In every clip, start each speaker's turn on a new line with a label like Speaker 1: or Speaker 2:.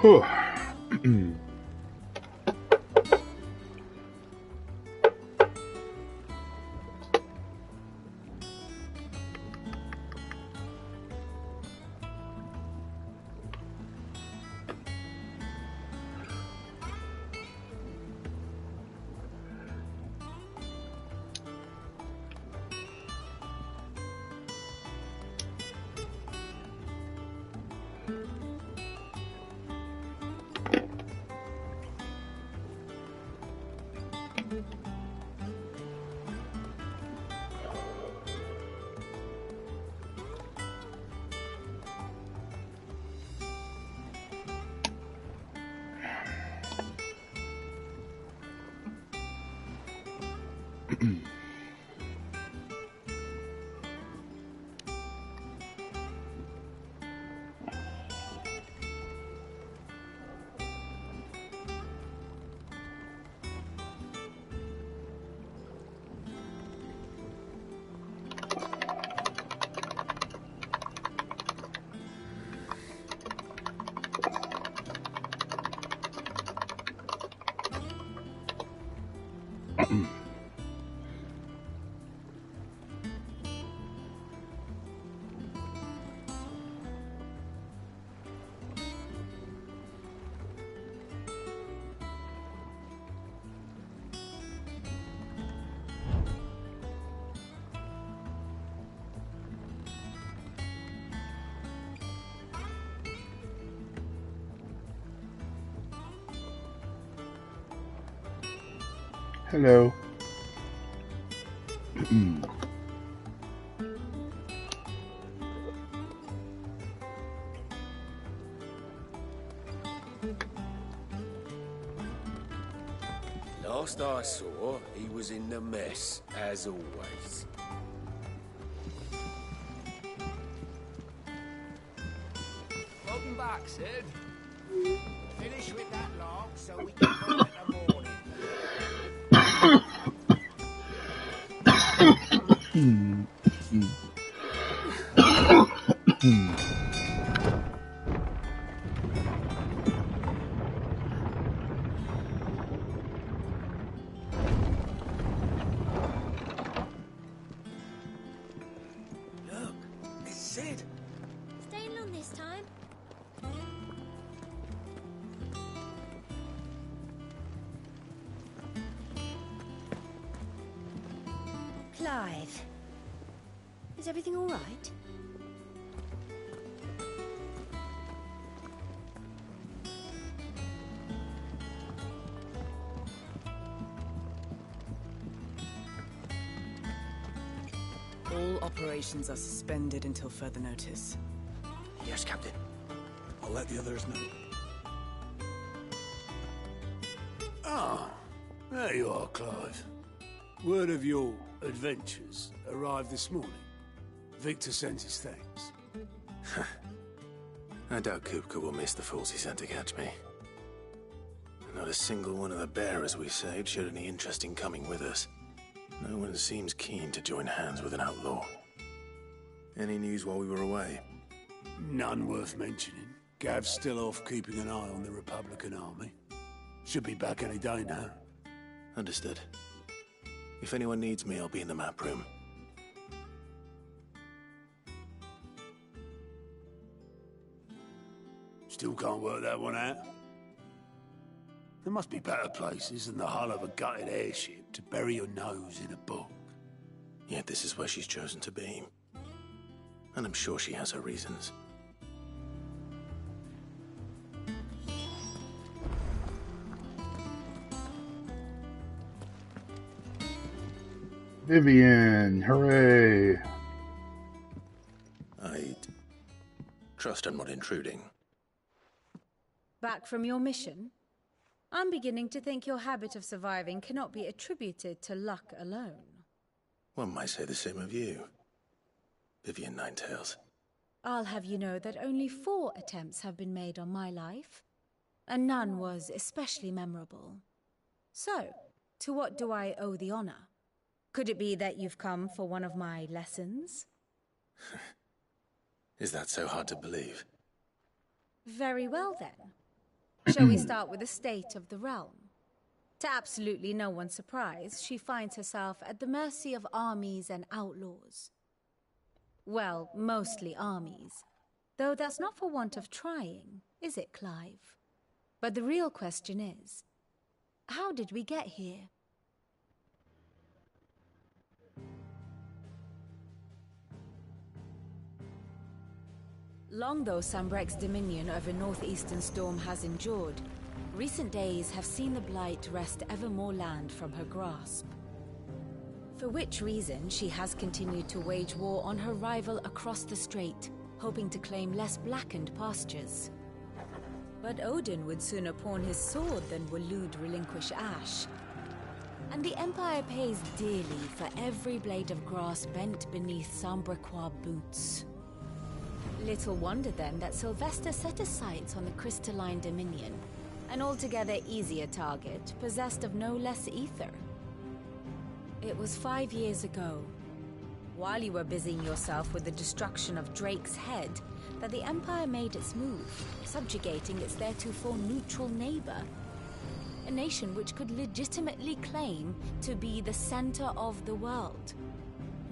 Speaker 1: Whew. Hello.
Speaker 2: Last I saw, he was in the mess, as always.
Speaker 3: Welcome back, Sid. Finish with that lark so we can call it a morning.
Speaker 2: Look, it's Sid.
Speaker 4: Staying long this time? Clive. Is everything all right?
Speaker 5: All operations are suspended until further notice.
Speaker 2: Yes, Captain.
Speaker 6: I'll let the others know. Ah, there you are, Clive. Word of your adventures arrived this morning. Victor sends his thanks.
Speaker 7: I doubt Kupka will miss the fools he sent to catch me. Not a single one of the bearers we saved showed any interest in coming with us. No one seems keen to join hands with an outlaw. Any news while we were away?
Speaker 6: None worth mentioning. Gav's still off keeping an eye on the Republican army. Should be back any day now.
Speaker 7: Understood. If anyone needs me, I'll be in the map room.
Speaker 6: Still can't work that one out? There must be better places than the hull of a gutted airship to bury your nose in a book.
Speaker 7: Yet this is where she's chosen to be. And I'm sure she has her reasons.
Speaker 1: Vivian, hooray!
Speaker 7: I trust I'm not intruding.
Speaker 8: Back from your mission? I'm beginning to think your habit of surviving cannot be attributed to luck alone.
Speaker 7: One might say the same of you, Vivian Ninetails.
Speaker 8: I'll have you know that only 4 attempts have been made on my life, and none was especially memorable. So, to what do I owe the honor? Could it be that you've come for one of my lessons?
Speaker 7: Is that so hard to believe?
Speaker 8: Very well then. Shall we start with the state of the realm? To absolutely no one's surprise, she finds herself at the mercy of armies and outlaws. Well, mostly armies. Though that's not for want of trying, is it, Clive? But the real question is, how did we get here? Long though Sambrek's dominion over northeastern Storm has endured, recent days have seen the Blight wrest ever more land from her grasp. For which reason she has continued to wage war on her rival across the strait, hoping to claim less blackened pastures. But Odin would sooner pawn his sword than Waloed relinquish Ash. And the Empire pays dearly for every blade of grass bent beneath Sambrequois boots. Little wonder then that Sylvester set his sights on the Crystalline Dominion, an altogether easier target, possessed of no less ether. It was 5 years ago, while you were busying yourself with the destruction of Drake's Head, that the Empire made its move, subjugating its theretofore neutral neighbor. A nation which could legitimately claim to be the center of the world.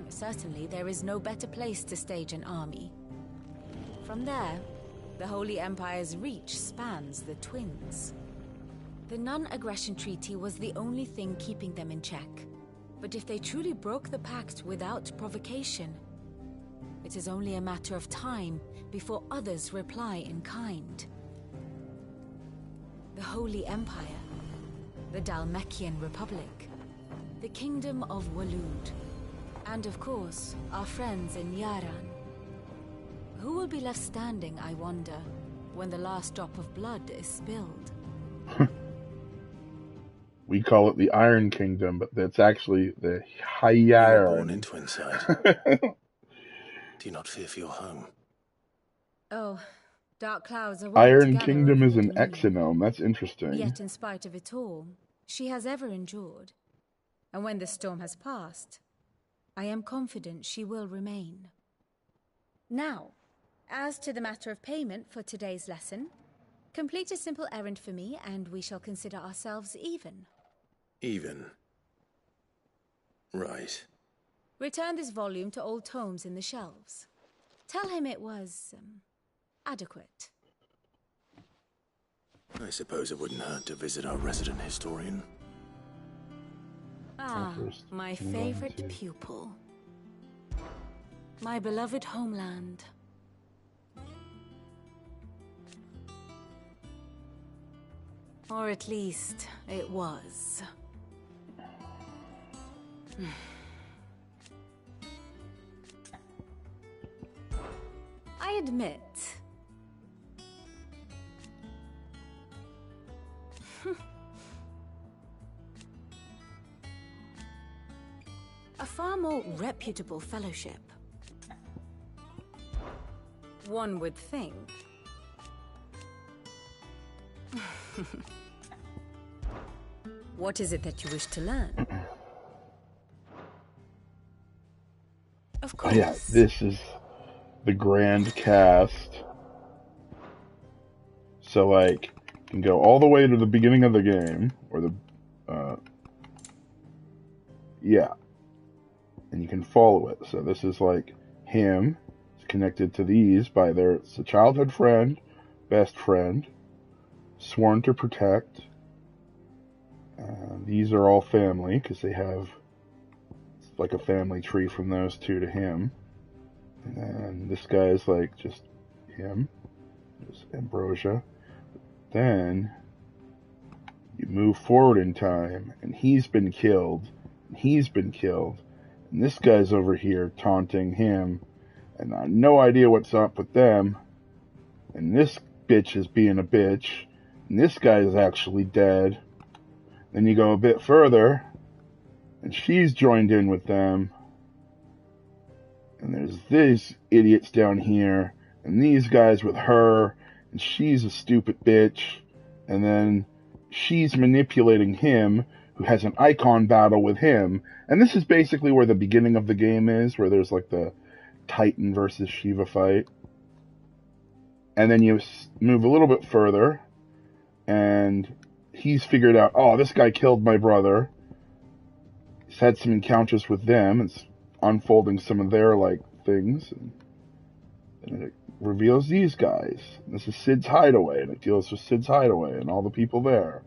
Speaker 8: Certainly, there is no better place to stage an army. From there, the Holy Empire's reach spans the Twins. The non-aggression treaty was the only thing keeping them in check. But if they truly broke the pact without provocation, it is only a matter of time before others reply in kind. The Holy Empire, the Dhalmekian Republic, the Kingdom of Waloed, and of course, our friends in Yaran. Who will be left standing, I wonder, when the last drop of blood is spilled?
Speaker 1: We call it the Iron Kingdom, but that's actually the
Speaker 7: You were
Speaker 1: Hyaran.
Speaker 7: born in Twinside. Do you not fear for your home?
Speaker 8: Oh, dark clouds are
Speaker 1: Iron
Speaker 8: together
Speaker 1: Kingdom
Speaker 8: over
Speaker 1: is
Speaker 8: the
Speaker 1: an
Speaker 8: dominion.
Speaker 1: exonome. That's interesting.
Speaker 8: Yet in spite of it all, she has ever endured. And when the storm has passed, I am confident she will remain. Now, as to the matter of payment for today's lesson, complete a simple errand for me and we shall consider ourselves even.
Speaker 7: Even. Right.
Speaker 8: Return this volume to old tomes in the shelves. Tell him it was, adequate.
Speaker 7: I suppose it wouldn't hurt to visit our resident historian.
Speaker 8: Ah,
Speaker 1: First,
Speaker 8: my
Speaker 1: move on
Speaker 8: favorite
Speaker 1: to-
Speaker 8: pupil. My beloved homeland. Or at least, it was. I admit... a far more reputable fellowship. One would think. What is it that you wish to learn? Of
Speaker 1: Oh
Speaker 8: course.
Speaker 1: yeah, this is the grand cast. So like, you can go all the way to the beginning of the game, or the, yeah. And you can follow it. So this is like him. It's connected to these by it's a childhood friend, best friend, sworn to protect. These are all family because they have like a family tree from those two to him. And then this guy is like just him, just Ambrosia. Then you move forward in time, and he's been killed, and he's been killed, and this guy's over here taunting him, and I have no idea what's up with them. And this bitch is being a bitch, and this guy is actually dead. Then you go a bit further, and she's joined in with them. And there's these idiots down here, and these guys with her, and she's a stupid bitch. And then she's manipulating him, who has an icon battle with him. And this is basically where the beginning of the game is, where there's like the Titan versus Shiva fight. And then you move a little bit further, and he's figured out, oh, this guy killed my brother. He's had some encounters with them. It's unfolding some of their, like, things. And it reveals these guys. This is Cid's hideaway, and it deals with Cid's hideaway and all the people there.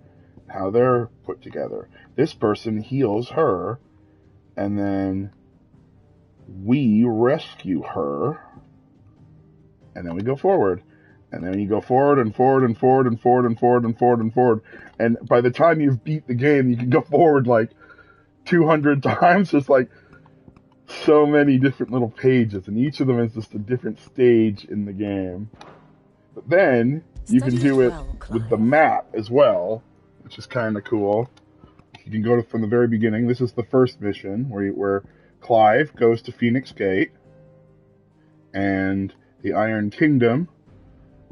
Speaker 1: How they're put together. This person heals her, and then we rescue her, and then we go forward. And then you go forward and forward and forward and forward and forward and forward and forward. And by the time you've beat the game, you can go forward like 200 times. There's like so many different little pages, and each of them is just a different stage in the game. But then you can do it with the map as well, which is kind of cool. You can go from the very beginning. This is the first mission where Clive goes to Phoenix Gate, and the Iron Kingdom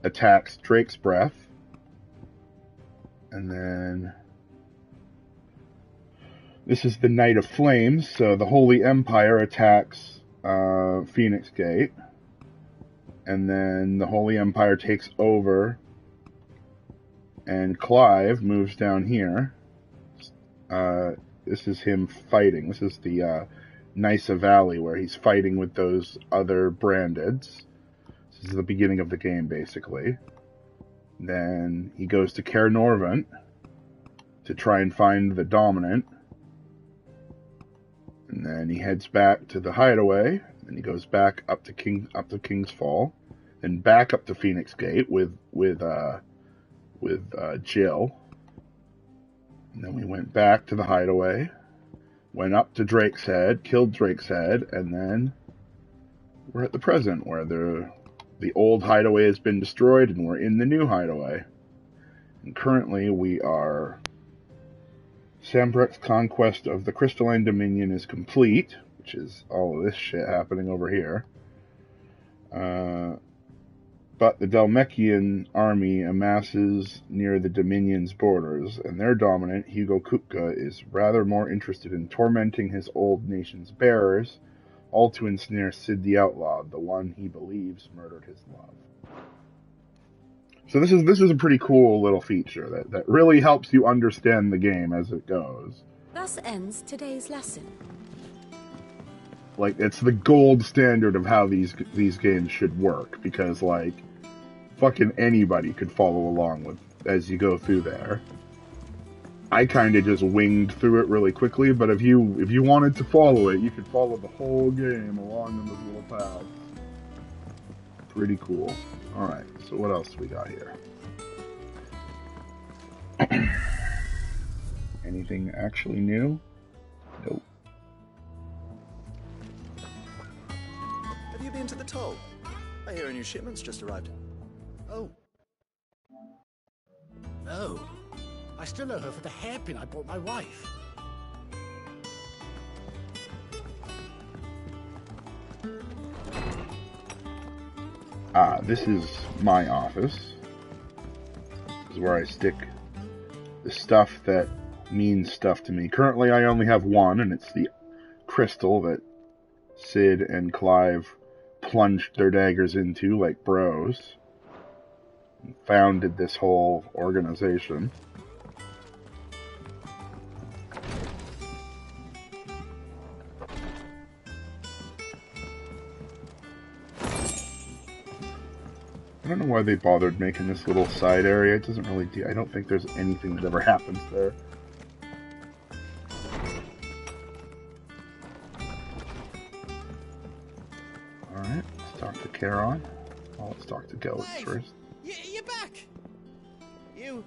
Speaker 1: attacks Drake's Breath, and then this is the Night of Flames, so the Holy Empire attacks Phoenix Gate, and then the Holy Empire takes over, and Clive moves down here. This is him fighting. This is the Nysa Valley, where he's fighting with those other Brandeds. This is the beginning of the game, basically. Then he goes to Caer Norvent to try and find the Dominant. And then he heads back to the hideaway. And he goes back up to King's Fall, then back up to Phoenix Gate with Jill. And then we went back to the hideaway, went up to Drake's Head, killed Drake's Head, and then we're at the present, where the old hideaway has been destroyed, and we're in the new hideaway. And currently we are... Sambrecht's conquest of the Crystalline Dominion is complete, which is all of this shit happening over here. But the Dhalmekian army amasses near the Dominion's borders, and their dominant, Hugo Kupka, is rather more interested in tormenting his old nation's bearers, all to ensnare Cid the Outlaw, the one he believes murdered his love. So this is a pretty cool little feature that really helps you understand the game as it goes.
Speaker 8: Thus ends today's lesson.
Speaker 1: Like, it's the gold standard of how these games should work, because, like, fucking anybody could follow along with as you go through there. I kind of just winged through it really quickly, but if you wanted to follow it, you could follow the whole game along in this little path. Pretty cool. Alright, so what else we got here? Anything actually new? Nope.
Speaker 7: Have you been to the toll? I hear a new shipment's just arrived.
Speaker 3: Oh. No. I still owe her for the hairpin I bought my wife.
Speaker 1: This is my office. This is where I stick the stuff that means stuff to me. Currently, I only have one, and it's the crystal that Cid and Clive plunged their daggers into like bros. And founded this whole organization. I don't know why they bothered making this little side area. It doesn't really I don't think there's anything that ever happens there. Alright, let's talk to Charon. Well, let's talk to Gellis first.
Speaker 9: You're back! You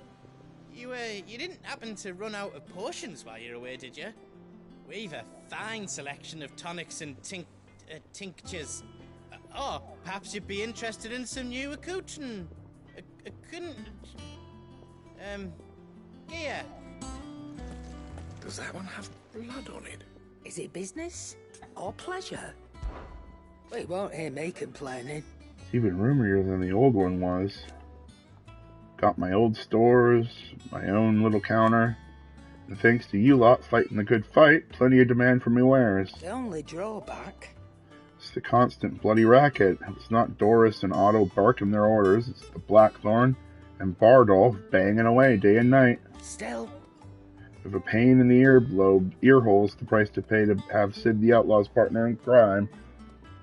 Speaker 9: didn't happen to run out of potions while you're away, did you? We've a fine selection of tonics and tinctures. Or perhaps you'd be interested in some new accoutrement. Gear.
Speaker 7: Does that one have blood on it?
Speaker 10: Is it business or pleasure? We won't hear me complaining.
Speaker 1: It's even roomier than the old one was. Got my old stores, my own little counter. And thanks to you lot fighting the good fight, plenty of demand for me wares.
Speaker 10: The only drawback...
Speaker 1: It's the constant bloody racket. It's not Doris and Otto barking their orders. It's the Blackthorn And Bardolph banging away day and night.
Speaker 10: Still,
Speaker 1: If a pain in the ear hole's the price to pay to have Sid the Outlaw's partner in crime,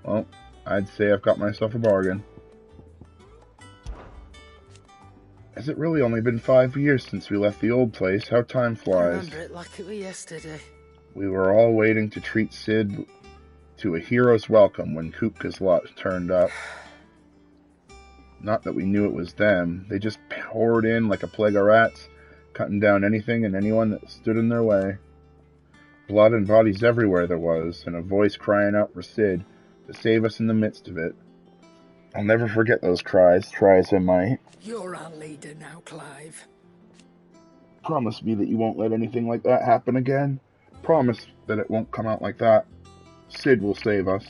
Speaker 1: well, I'd say I've got myself a bargain. Has it really only been 5 years since we left the old place? How time
Speaker 10: I
Speaker 1: flies.
Speaker 10: remember it like it was yesterday.
Speaker 1: We were all waiting to treat Sid to a hero's welcome when Kupka's lot turned up. Not that we knew it was them. They just poured in like a plague of rats, cutting down anything and anyone that stood in their way. Blood and bodies everywhere there was, and a voice crying out for Sid to save us in the midst of it. I'll never forget those cries, try as I might.
Speaker 10: You're our leader now, Clive.
Speaker 1: Promise me that you won't let anything like that happen again. Promise that it won't come out like that. Sid will save us.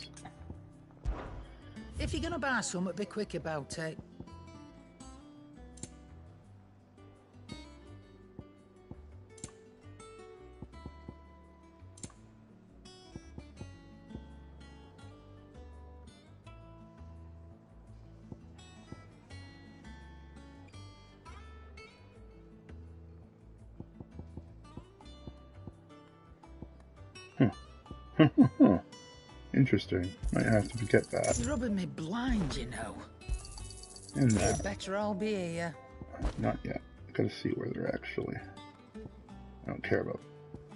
Speaker 10: If you're gonna buy something, be quick about it.
Speaker 1: Interesting. Might have to get that.
Speaker 10: It's rubbing me blind, you know.
Speaker 1: And that.
Speaker 10: Better I'll be here.
Speaker 1: Not yet. I gotta see where they're actually. I don't care about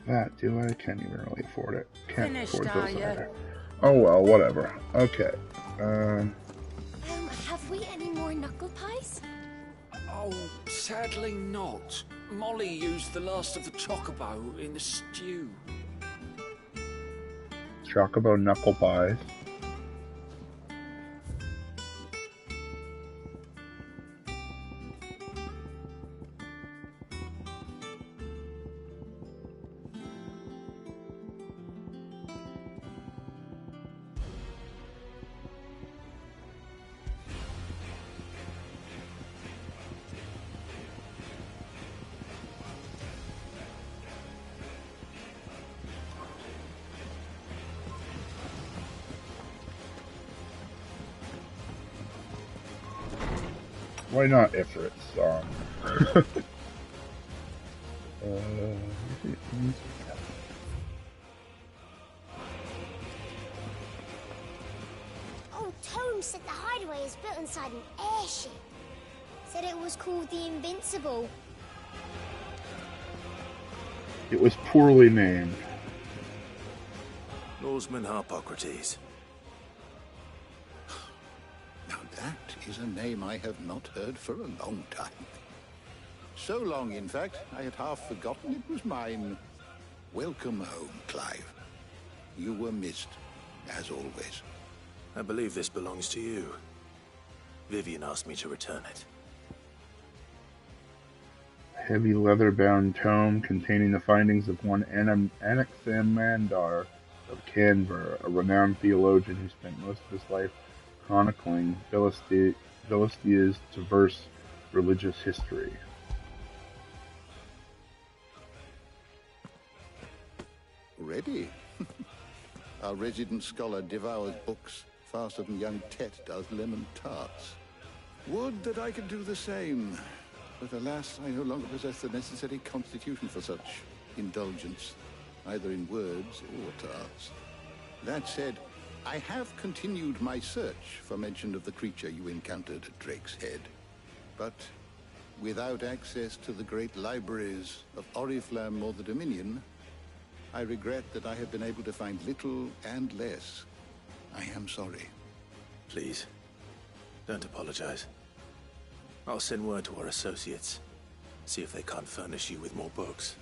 Speaker 1: that, do I? Can't even really afford it. Can't
Speaker 10: Finished,
Speaker 1: afford
Speaker 10: are
Speaker 1: those
Speaker 10: ya?
Speaker 1: either. Oh well, whatever. Okay.
Speaker 4: Have we any more knuckle pies?
Speaker 3: Oh, sadly not. Molly used the last of the chocobo in the stew.
Speaker 1: Chocobo knuckle pies. Why not Ifrit's song?
Speaker 4: Oh, Tome said the hideaway is built inside an airship. Said it was called the Invincible.
Speaker 1: It was poorly named.
Speaker 7: Norseman Harpocrates.
Speaker 11: Now that is a name I have not heard for a long time. So long, in fact, I had half forgotten it was mine. Welcome home, Clive. You were missed, as always.
Speaker 7: I believe this belongs to you. Vivian asked me to return it.
Speaker 1: Heavy leather-bound tome containing the findings of one Anaximandar of Canberra, a renowned theologian who spent most of his life chronicling Philistia's diverse religious history.
Speaker 11: Ready? Our resident scholar devours books faster than young Tet does lemon tarts. Would that I could do the same. But alas, I no longer possess the necessary constitution for such indulgence, either in words or tarts. That said, I have continued my search for mention of the creature you encountered at Drake's Head. But without access to the great libraries of Oriflamme or the Dominion, I regret that I have been able to find little and less. I am sorry.
Speaker 7: Please, don't apologize. I'll send word to our associates. See if they can't furnish you with more books.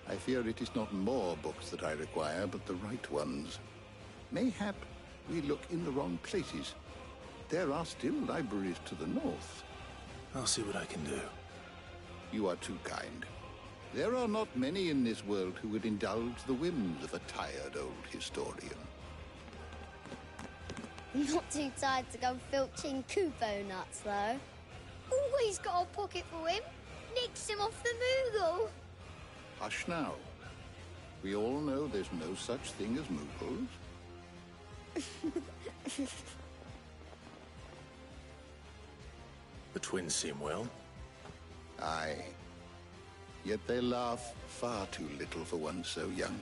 Speaker 11: I fear it is not more books that I require, but the right ones. Mayhap we look in the wrong places. There are still libraries to the north.
Speaker 7: I'll see what I can do.
Speaker 11: You are too kind. There are not many in this world who would indulge the whims of a tired old historian.
Speaker 4: Not too tired to go filching Kupo nuts, though. Always got a pocket for him. Nicks him off the Moogle.
Speaker 11: Hush now. We all know there's no such thing as Moogles.
Speaker 7: The twins seem well.
Speaker 11: Aye. Yet they laugh far too little for one so young.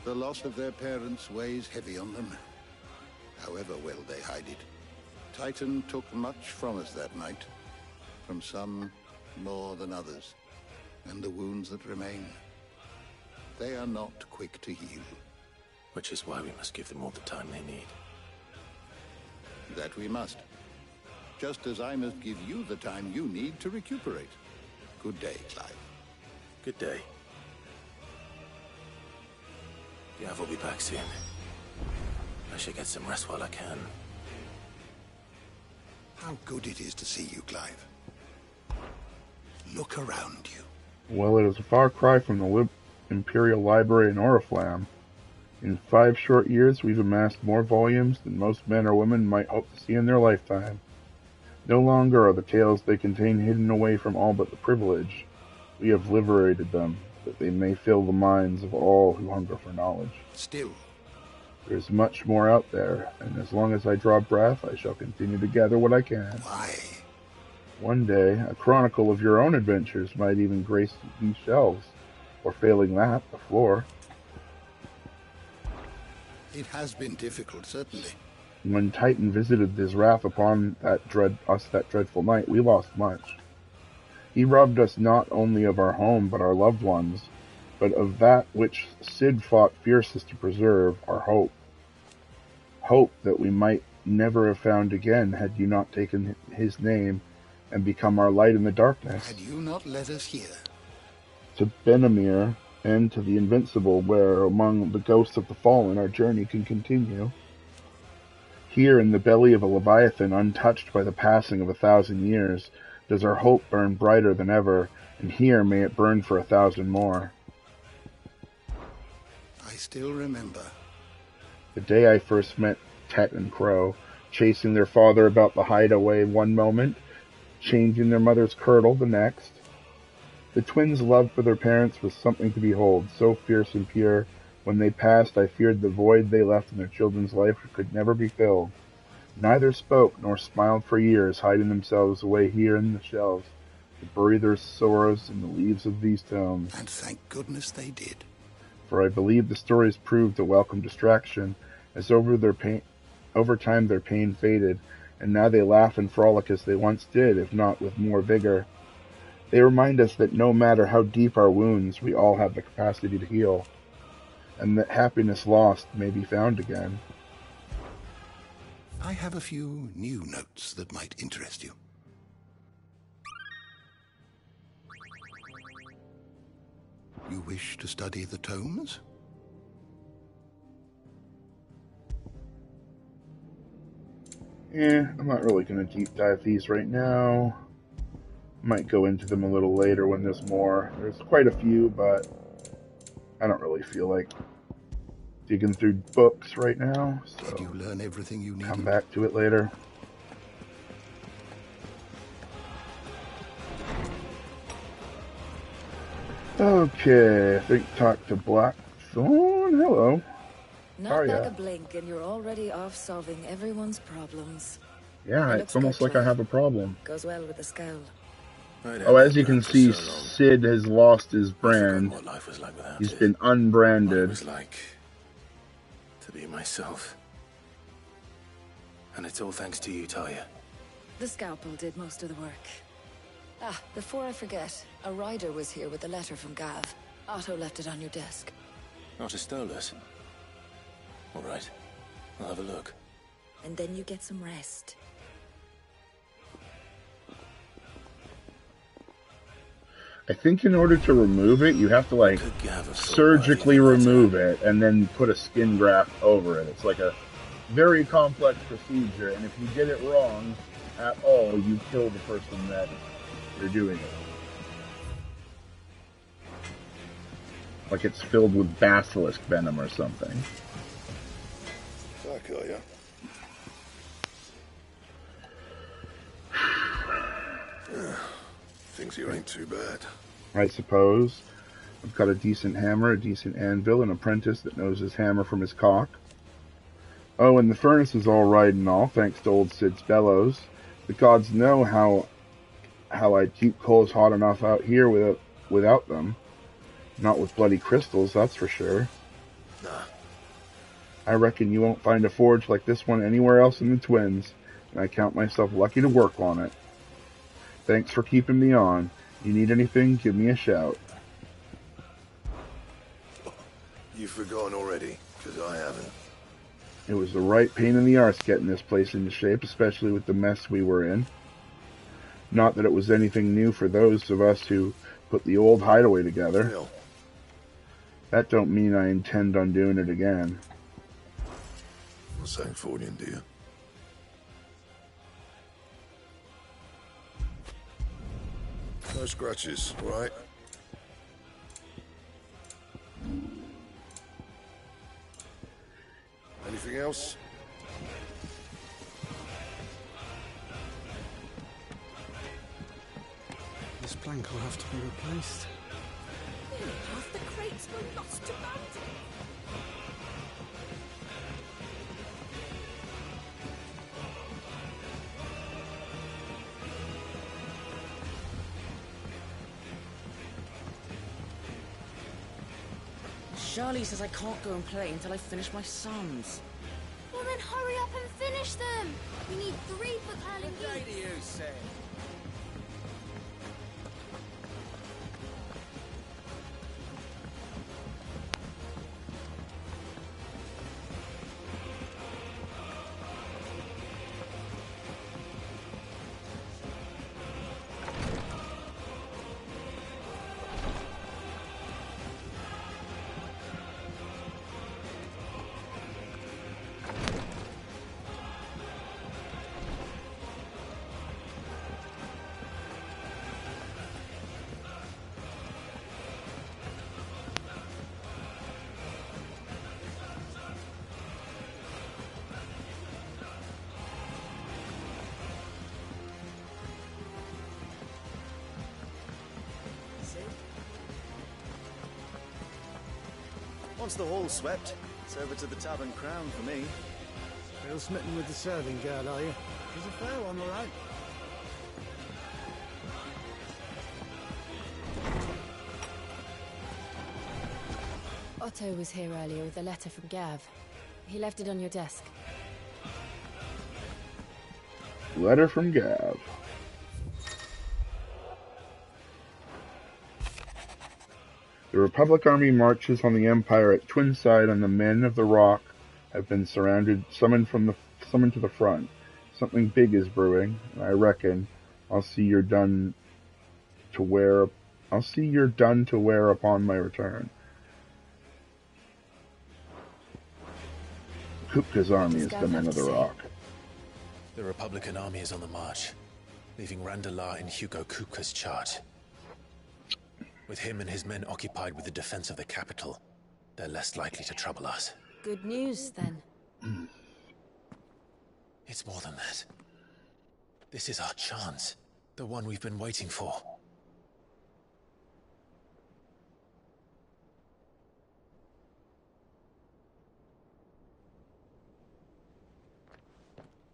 Speaker 11: The loss of their parents weighs heavy on them, however well they hide it. Titan took much from us that night, from some more than others, and the wounds that remain, they are not quick to heal.
Speaker 7: Which is why we must give them all the time they need.
Speaker 11: That we must. Just as I must give you the time you need to recuperate. Good day, Clive.
Speaker 7: Good day. Gav will be back soon. I should get some rest while I can.
Speaker 11: How good it is to see you, Clive. Look around you.
Speaker 1: Well, it is a far cry from the Imperial Library in Oriflamme. In 5 short years, we've amassed more volumes than most men or women might hope to see in their lifetime. No longer are the tales they contain hidden away from all but the privileged. We have liberated them, that they may fill the minds of all who hunger for knowledge.
Speaker 11: Still,
Speaker 1: there's much more out there, and as long as I draw breath, I shall continue to gather what I can.
Speaker 11: Why?
Speaker 1: One day, a chronicle of your own adventures might even grace these shelves, or failing that, the floor.
Speaker 11: It has been difficult, certainly.
Speaker 1: When Titan visited his wrath upon that dreadful night, we lost much. He robbed us not only of our home, but our loved ones, but of that which Cid fought fiercest to preserve, our hope. Hope that we might never have found again had you not taken his name and become our light in the darkness.
Speaker 11: Had you not led us here?
Speaker 1: To Benamir and to the Invincible, where among the ghosts of the fallen our journey can continue. Here in the belly of a Leviathan, untouched by the passing of 1,000 years, does our hope burn brighter than ever, and here may it burn for 1,000 more.
Speaker 11: I still remember.
Speaker 1: The day I first met Tet and Crow, chasing their father about the hideaway one moment, changing their mother's kirtle the next. The twins' love for their parents was something to behold, so fierce and pure. When they passed, I feared the void they left in their children's life could never be filled. Neither spoke nor smiled for years, hiding themselves away here in the shelves to bury their sorrows in the leaves of these tomes.
Speaker 11: And thank goodness they did.
Speaker 1: For I believe the stories proved a welcome distraction, as over time their pain faded, and now they laugh and frolic as they once did, if not with more vigor. They remind us that no matter how deep our wounds, we all have the capacity to heal, and that happiness lost may be found again.
Speaker 11: I have a few new notes that might interest you. You wish to study the tomes?
Speaker 1: I'm not really going to deep dive these right now. Might go into them a little later when there's more. There's quite a few, but I don't really feel like digging through books right now. So
Speaker 11: did you learn everything you needed?
Speaker 1: Come back to it later. Okay, I think talk to Blackthorn. Hello.
Speaker 5: Not like a blink, and you're already off solving everyone's problems.
Speaker 1: Yeah, it's almost like I have a problem.
Speaker 5: Goes well with the scowl.
Speaker 1: Oh, as you can see, Cid has lost his brand. He's been unbranded.
Speaker 7: What it was like to be myself. And it's all thanks to you, Talia.
Speaker 5: The scalpel did most of the work. Ah, before I forget, a rider was here with a letter from Gav. Otto left it on your desk.
Speaker 7: Not a stolus. All right, I'll have a look.
Speaker 5: And then you get some rest.
Speaker 1: I think in order to remove it, you have to, like, surgically remove it and then put a skin graft over it. It's like a very complex procedure, and if you get it wrong at all, you kill the person that you're doing it. Like it's filled with basilisk venom or something.
Speaker 11: So I kill you.
Speaker 12: Thinks you ain't too bad.
Speaker 1: I suppose. I've got a decent hammer, a decent anvil, an apprentice that knows his hammer from his cock. Oh, and the furnace is all right and all, thanks to old Cid's bellows. The gods know how how I'd keep coals hot enough out here without them. Not with bloody crystals, that's for sure.
Speaker 7: Nah.
Speaker 1: I reckon you won't find a forge like this one anywhere else in the Twins, and I count myself lucky to work on it. Thanks for keeping me on. You need anything, give me a shout.
Speaker 7: You've forgotten already, because I haven't.
Speaker 1: It was the right pain in the arse getting this place into shape, especially with the mess we were in. Not that it was anything new for those of us who put the old hideaway together.
Speaker 7: Real.
Speaker 1: That don't mean I intend on doing it again.
Speaker 7: Not saying Fordian, do you? No scratches, right? Anything else?
Speaker 6: This plank will have to be replaced.
Speaker 5: Half the crates were lost to bounty.
Speaker 12: Shirley says I can't go and play until I finish my sums.
Speaker 4: Well then hurry up and finish them! We need 3 for Carling
Speaker 3: What day do you say?
Speaker 13: Once the hall's swept, it's over to the Tavern Crown for me.
Speaker 6: Still smitten with the serving girl, are you? She's a fair one, all right.
Speaker 14: Otto was here earlier with a letter from Gav. He left it on your desk.
Speaker 1: Letter from Gav. The Republic Army marches on the Empire at Twinside, and the men of the Rock have been summoned to the front. Something big is brewing, and I reckon I'll see you're done to wear upon my return. Kupka's army is the men of the Rock.
Speaker 7: The Republican army is on the march, leaving Randalar in Hugo Kupka's charge. With him and his men occupied with the defense of the capital, they're less likely to trouble us.
Speaker 14: Good news, then.
Speaker 7: It's more than that. This is our chance. The one we've been waiting for.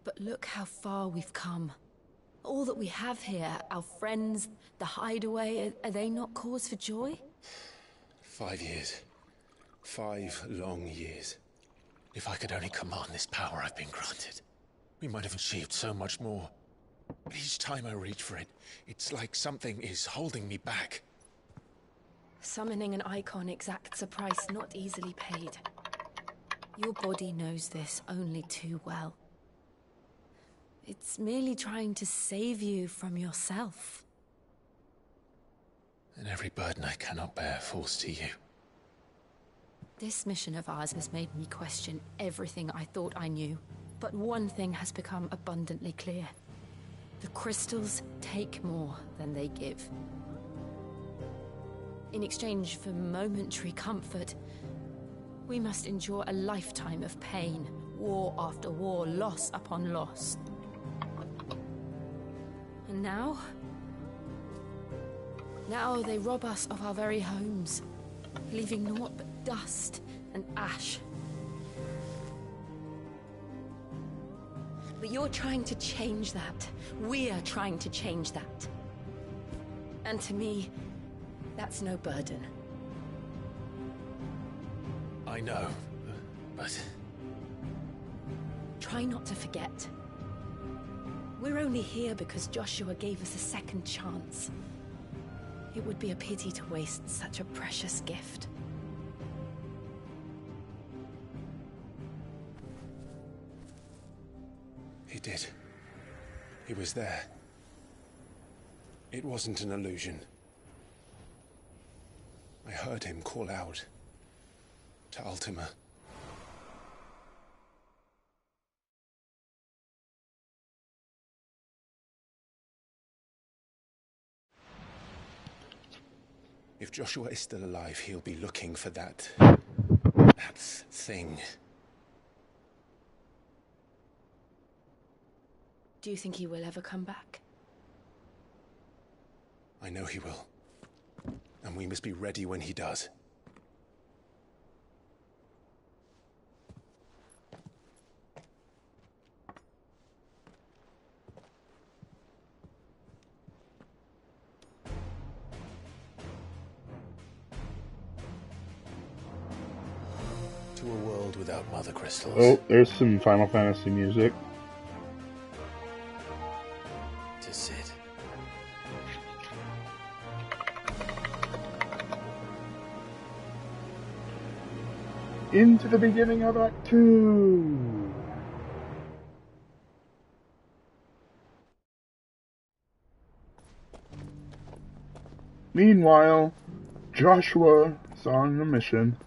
Speaker 14: But look how far we've come. All that we have here, our friends, the hideaway, are they not cause for joy?
Speaker 7: 5 years. 5 long years. If I could only command this power I've been granted, we might have achieved so much more. But each time I reach for it, it's like something is holding me back.
Speaker 14: Summoning an icon exacts a price not easily paid. Your body knows this only too well. It's merely trying to save you from yourself.
Speaker 7: And every burden I cannot bear falls to you.
Speaker 14: This mission of ours has made me question everything I thought I knew. But one thing has become abundantly clear. The crystals take more than they give. In exchange for momentary comfort, we must endure a lifetime of pain, war after war, loss upon loss. And now they rob us of our very homes, leaving naught but dust and ash. But you're trying to change that. We're trying to change that. And to me, that's no burden.
Speaker 7: I know, but...
Speaker 14: Try not to forget. We're only here because Joshua gave us a second chance. It would be a pity to waste such a precious gift.
Speaker 7: He did. He was there. It wasn't an illusion. I heard him call out to Ultima. If Joshua is still alive, he'll be looking for that thing.
Speaker 14: Do you think he will ever come back?
Speaker 7: I know he will. And we must be ready when he does. To a world without Mother Crystals.
Speaker 1: Oh, there's some Final Fantasy music.
Speaker 7: To Cid.
Speaker 1: Into the beginning of Act 2! Meanwhile, Joshua is on a mission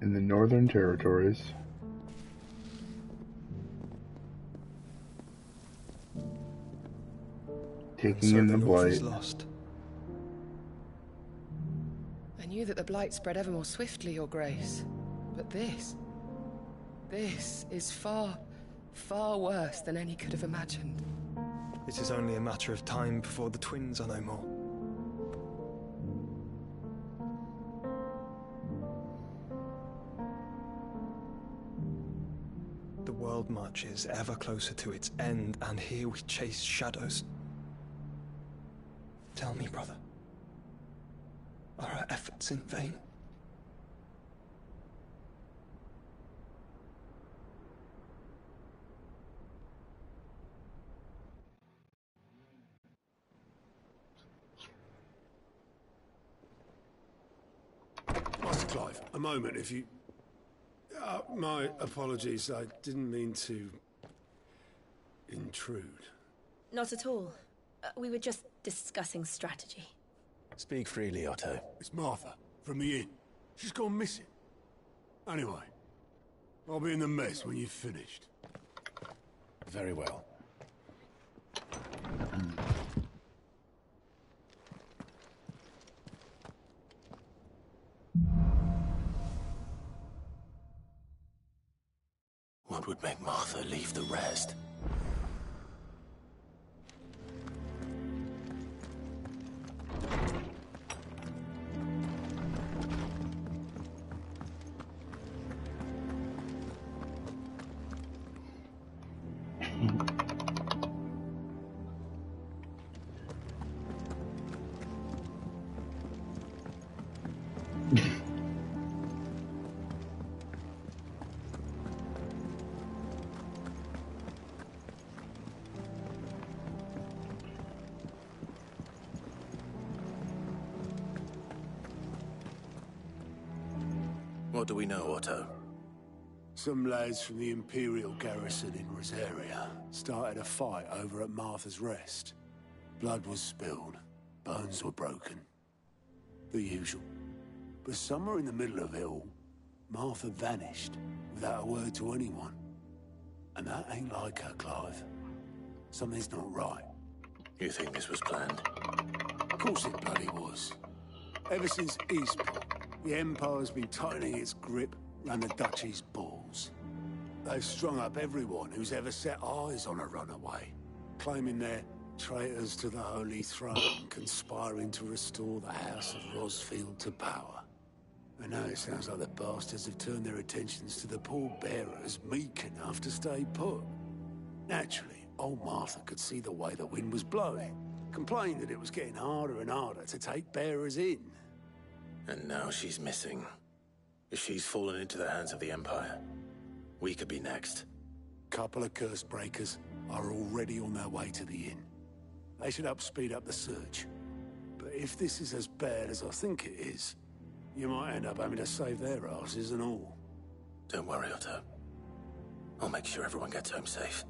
Speaker 1: in the Northern Territories. Taking in the Blight.
Speaker 15: Lost.
Speaker 12: I knew that the Blight spread ever more swiftly, Your Grace. But this is far, far worse than any could have imagined.
Speaker 15: It is only a matter of time before the twins are no more. The world marches ever closer to its end, and here we chase shadows. Tell me, brother, are our efforts in vain?
Speaker 6: Master Clive, a moment, if you... my apologies, I didn't mean to... intrude.
Speaker 14: Not at all. We were just discussing strategy.
Speaker 7: Speak freely, Otto.
Speaker 6: It's Martha, from the inn. She's gone missing. Anyway, I'll be in the mess when you've finished.
Speaker 7: Very well. What would make Martha leave the rest? What do we know, Otto?
Speaker 6: Some lads from the Imperial garrison in Rosaria started a fight over at Martha's Rest. Blood was spilled, bones were broken. The usual. But somewhere in the middle of it all, Martha vanished without a word to anyone. And that ain't like her, Clive. Something's not right.
Speaker 7: You think this was planned?
Speaker 6: Of course it bloody was. Ever since Eastport, the Empire's been tightening its grip around the Duchy's balls. They've strung up everyone who's ever set eyes on a runaway, claiming they're traitors to the Holy Throne, conspiring to restore the House of Rosfield to power. And now it sounds like the bastards have turned their attentions to the pallbearers meek enough to stay put. Naturally, old Martha could see the way the wind was blowing. Complained that it was getting harder and harder to take bearers in.
Speaker 7: And now she's missing. If she's fallen into the hands of the Empire, we could be next.
Speaker 6: Couple of curse breakers are already on their way to the inn. They should help speed up the search. But if this is as bad as I think it is, you might end up having to save their asses and all.
Speaker 7: Don't worry, Otto. I'll make sure everyone gets home safe.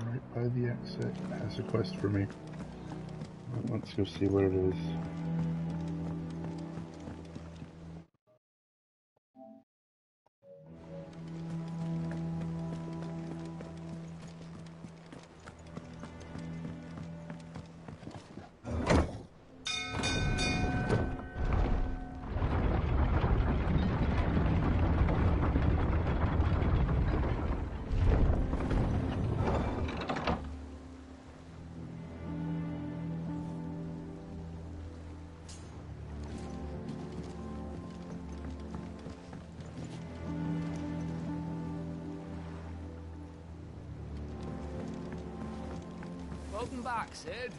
Speaker 1: Right by the exit has a quest for me. Let's go see what it is.
Speaker 3: Welcome back, Sid.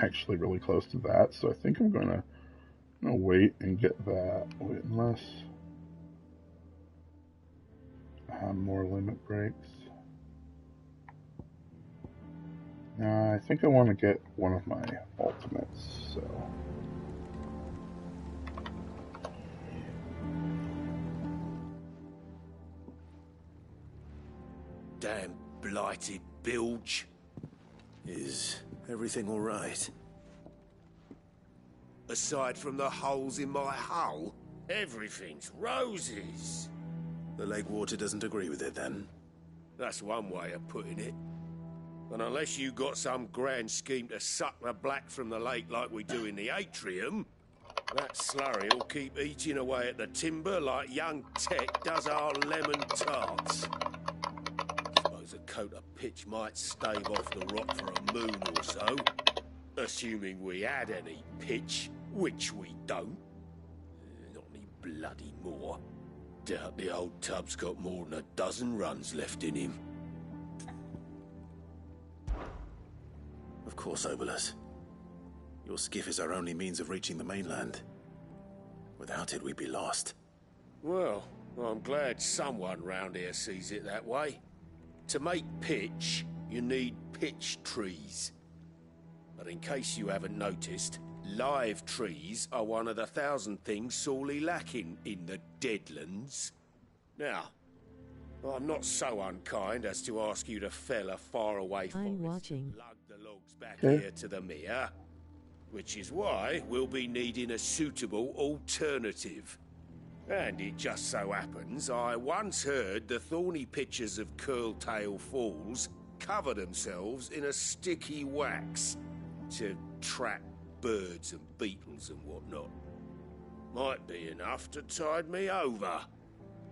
Speaker 1: Actually really close to that, so I think I'm gonna wait and get that. Wait, unless I have more limit breaks. I think I want to get one of my ultimates, so
Speaker 2: Damn blighted bilge.
Speaker 7: Is everything all right?
Speaker 2: Aside from the holes in my hull, everything's roses.
Speaker 7: The lake water doesn't agree with it, then?
Speaker 2: That's one way of putting it. And unless you got some grand scheme to suck the black from the lake like we do in the atrium, that slurry will keep eating away at the timber like young Tet does our lemon tarts. Suppose a coat of pitch might stave off the rot for a moon or so, assuming we had any pitch, which we don't. Not any bloody more. Doubt the old tub's got more than a dozen runs left in him.
Speaker 7: Of course, Obolus. Your skiff is our only means of reaching the mainland. Without it, we'd be lost.
Speaker 2: Well, I'm glad someone round here sees it that way. To make pitch, you need pitch trees. But in case you haven't noticed, live trees are one of the 1,000 things sorely lacking in the Deadlands. Now, I'm not so unkind as to ask you to fell a faraway forest and lug the logs back here to the mere, which is why we'll be needing a suitable alternative. And it just so happens I once heard the thorny pitchers of Curltail Falls cover themselves in a sticky wax to trap birds and beetles and whatnot. Might be enough to tide me over.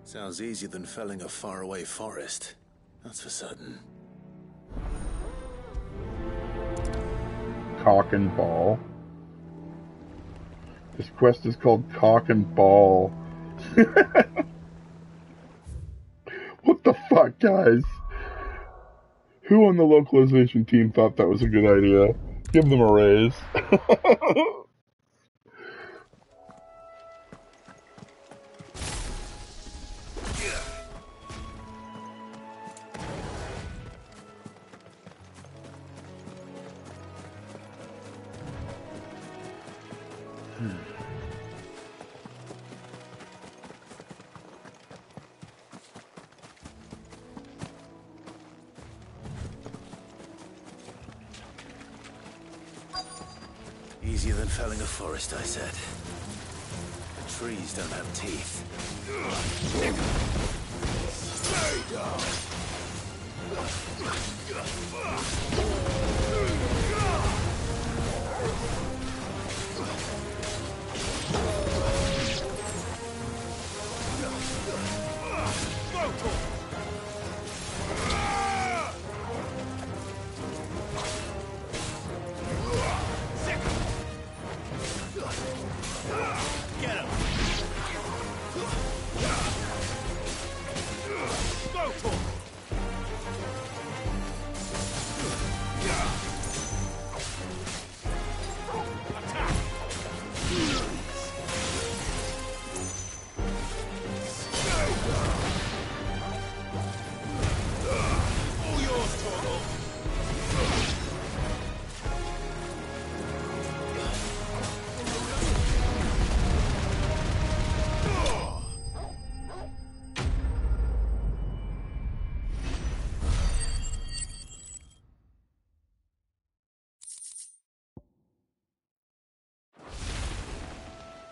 Speaker 7: Sounds easier than felling a faraway forest. That's for certain.
Speaker 1: Cock and Ball. This quest is called Cock and Ball. fuck, guys? Who on the localization team thought that was a good idea? Give them a raise.
Speaker 7: Easier than felling a forest, I said. The trees don't have teeth.
Speaker 6: Stay down!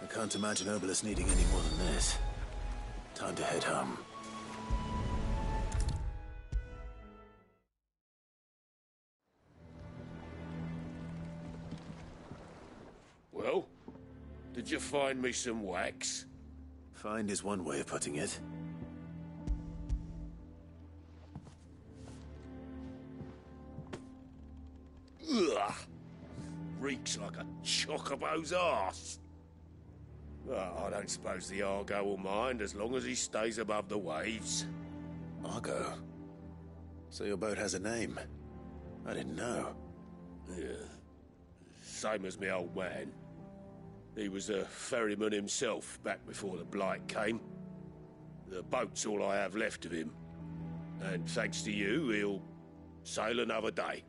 Speaker 7: I can't imagine Obolus needing any more than this. Time to head home.
Speaker 2: Well, did you find me some wax?
Speaker 7: Find is one way of putting it.
Speaker 2: Ugh! Reeks like a chocobo's arse. Well, I don't suppose the Argo will mind as long as he stays above the waves.
Speaker 7: Argo? So your boat has a name? I didn't know.
Speaker 2: Yeah. Same as my old man. He was a ferryman himself back before the Blight came. The boat's all I have left of him. And thanks to you, he'll sail another day.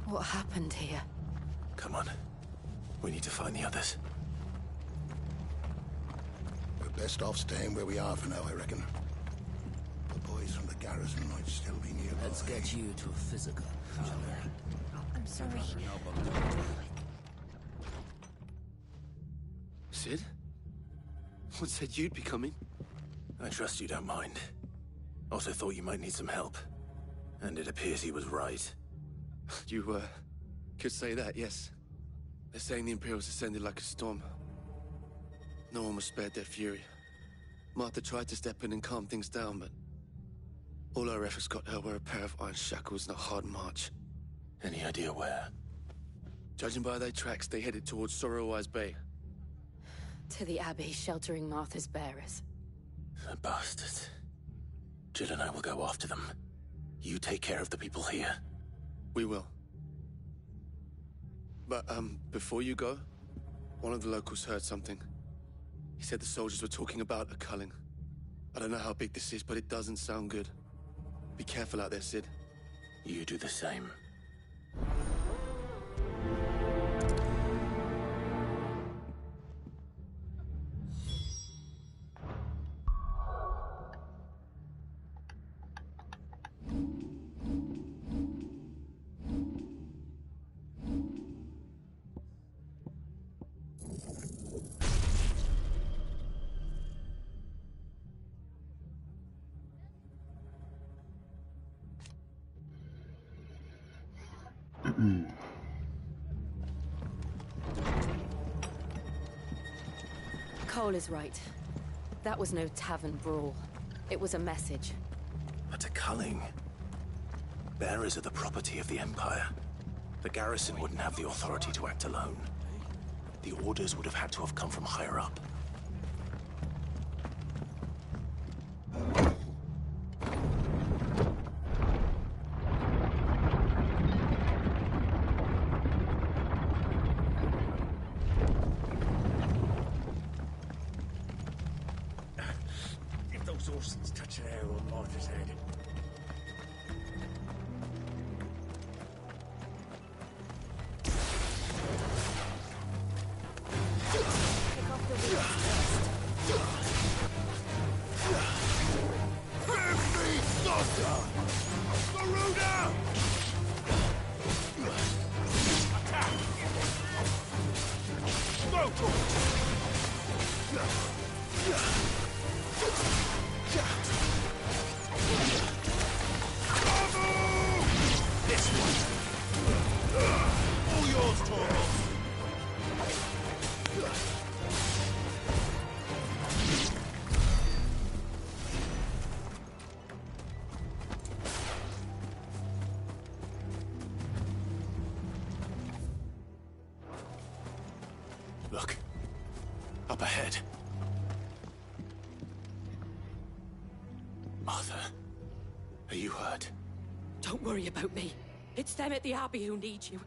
Speaker 14: What happened here?
Speaker 7: Come on. We need to find the others.
Speaker 11: We're best off staying where we are for now, I reckon. The boys from the garrison might still be nearby.
Speaker 3: Let's get you to a physical.
Speaker 8: I'm sorry.
Speaker 16: Cid? What said you'd be coming?
Speaker 7: I trust you don't mind. Also thought you might need some help. And it appears he was right.
Speaker 16: You, could say that, yes. They're saying the Imperials ascended like a storm. No one was spared their fury. Martha tried to step in and calm things down, but all our efforts got her were a pair of iron shackles and a hard march.
Speaker 7: Any idea where?
Speaker 16: Judging by their tracks, they headed towards Sorrowwise Bay.
Speaker 14: To the Abbey, sheltering Martha's bearers.
Speaker 7: The bastards. Jill and I will go after them. You take care of the people here.
Speaker 16: We will. But, before you go, one of the locals heard something. He said the soldiers were talking about a culling. I don't know how big this is, but it doesn't sound good. Be careful out there, Cid.
Speaker 7: You do the same.
Speaker 14: Cole is right. That was no tavern brawl. It was a message.
Speaker 7: But a culling. Bearers are the property of the Empire. The garrison wouldn't have the authority to act alone. The orders would have had to have come from higher up.
Speaker 2: If those horses touch an arrow on Martha's head.
Speaker 7: Look. Up ahead. Martha, are you hurt?
Speaker 17: Don't worry about me. It's them at the Abbey who need you.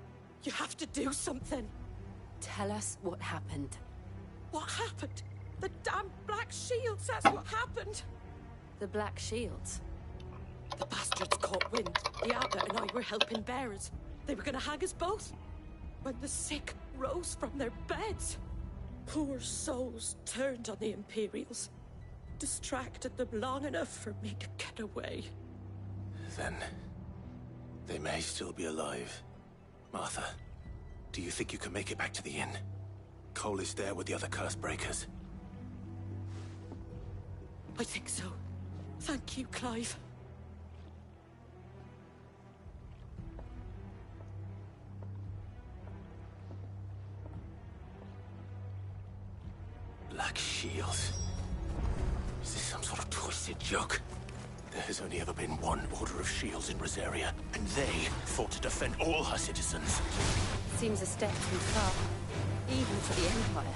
Speaker 17: You have to do something.
Speaker 14: Tell us what happened.
Speaker 17: What happened? The damn Black Shields, that's what happened.
Speaker 14: The Black Shields?
Speaker 17: The bastards caught wind. The Abbot and I were helping bearers. They were gonna hang us both. When the sick rose from their beds, poor souls turned on the Imperials. Distracted them long enough for me to get away.
Speaker 7: Then they may still be alive. Martha, do you think you can make it back to the inn? Cole is there with the other curse breakers.
Speaker 17: I think so. Thank you, Clive.
Speaker 7: Black Shields. Is this some sort of twisted joke? There has only ever been one Order of Shields in Rosaria, and they fought to defend all her citizens.
Speaker 14: Seems a step too far, even for the Empire.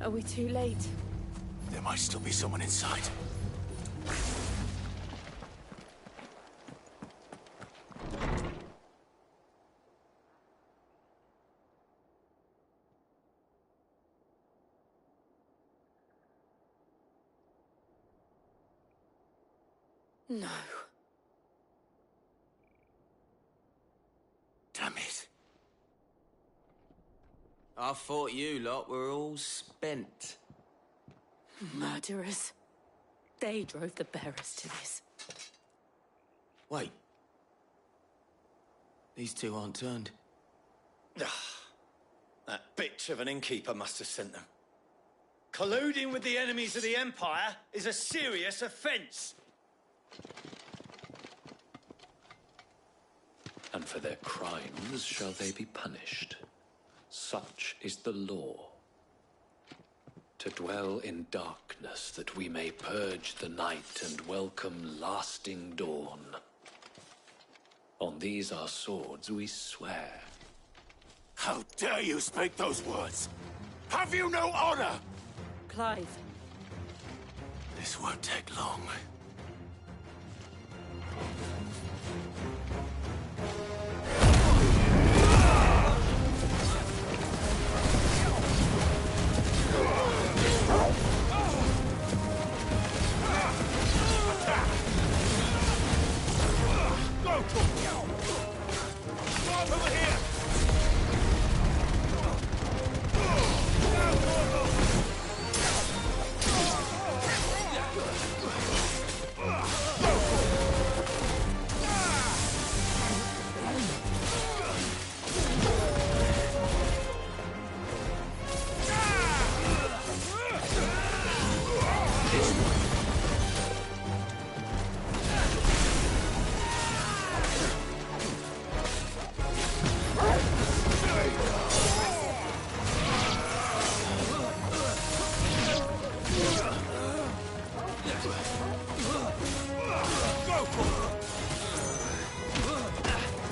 Speaker 17: Are we too late?
Speaker 7: There might still be someone inside.
Speaker 17: No.
Speaker 7: Damn it.
Speaker 18: I thought you lot were all spent.
Speaker 17: Murderers. They drove the bearers to this.
Speaker 18: Wait. These two aren't turned.
Speaker 19: That bitch of an innkeeper must have sent them. Colluding with the enemies of the Empire is a serious offence.
Speaker 20: And for their crimes shall they be punished. Such is the law. To dwell in darkness that we may purge the night and welcome lasting dawn. On these our swords we swear.
Speaker 2: How dare you speak those words? Have you no honor?
Speaker 17: Clive.
Speaker 2: This won't take long.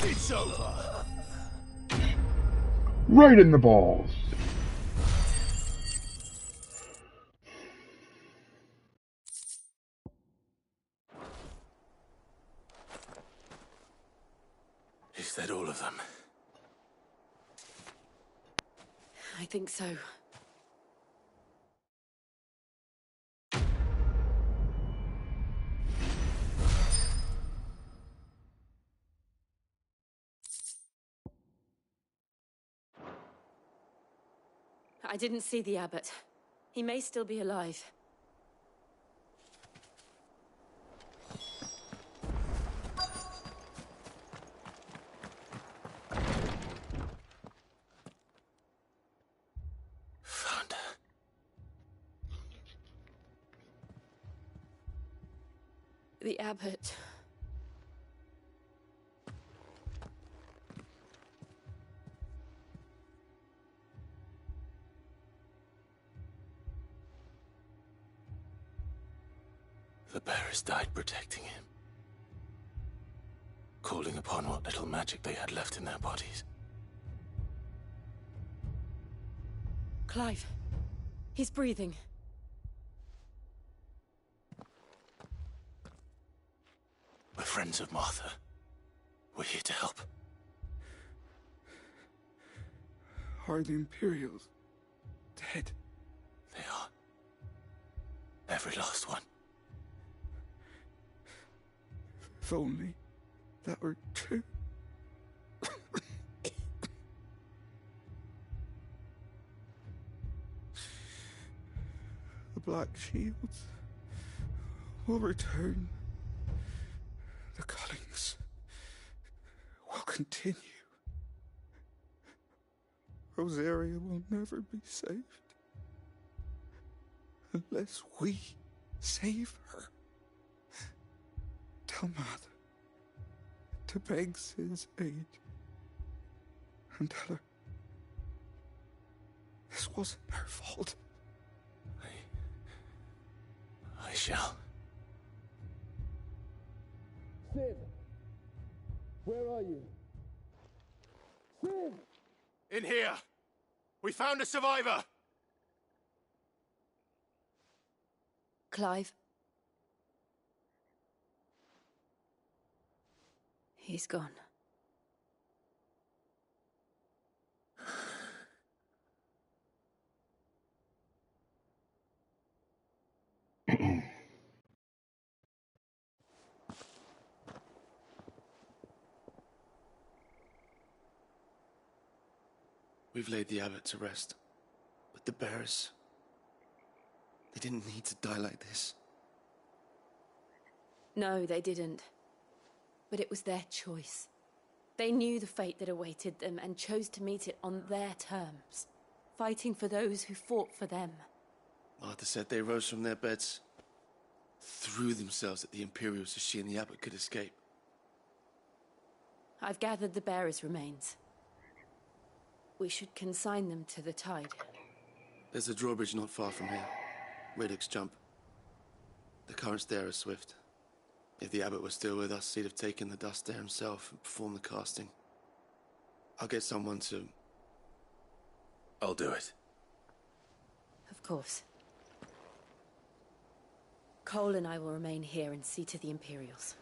Speaker 2: It's over.
Speaker 1: Right in the balls.
Speaker 2: Is that all of them?
Speaker 17: I think so. I didn't see the abbot. He may still be alive.
Speaker 2: Found her.
Speaker 17: The abbot.
Speaker 2: The bearers died protecting him. Calling upon what little magic they had left in their bodies.
Speaker 17: Clive. He's breathing.
Speaker 2: We're friends of Martha. We're here to help.
Speaker 21: Are the Imperials dead?
Speaker 2: They are. Every last one.
Speaker 21: If only that were true. The Black Shields will return. The Cullings will continue. Rosaria will never be saved unless we save her. Tell Mother to beg Sid's aid and tell her this wasn't her fault.
Speaker 2: I shall.
Speaker 22: Sid! Where are you? Sid!
Speaker 2: In here! We found a survivor!
Speaker 17: Clive. He's gone.
Speaker 16: We've laid the abbot to rest, but the bearers, they didn't need to die like this.
Speaker 17: No, they didn't. But it was their choice.
Speaker 14: They knew the fate that awaited them and chose to meet it on their terms, fighting for those who fought for them.
Speaker 16: Martha said they rose from their beds, threw themselves at the Imperials so she and the Abbot could escape.
Speaker 14: I've gathered the bearers' remains. We should consign them to the tide.
Speaker 16: There's a drawbridge not far from here. Riddick's Jump. The currents there are swift. If the Abbot was still with us, he'd have taken the dust there himself and performed the casting. I'll get someone to...
Speaker 7: I'll do it.
Speaker 14: Of course. Cole and I will remain here and see to the Imperials.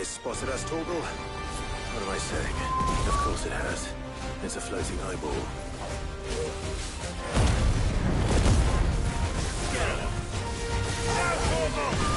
Speaker 7: Spotted us, Torgal? What am I saying? Of course it has. It's a floating eyeball. Get him! Now, Torgal!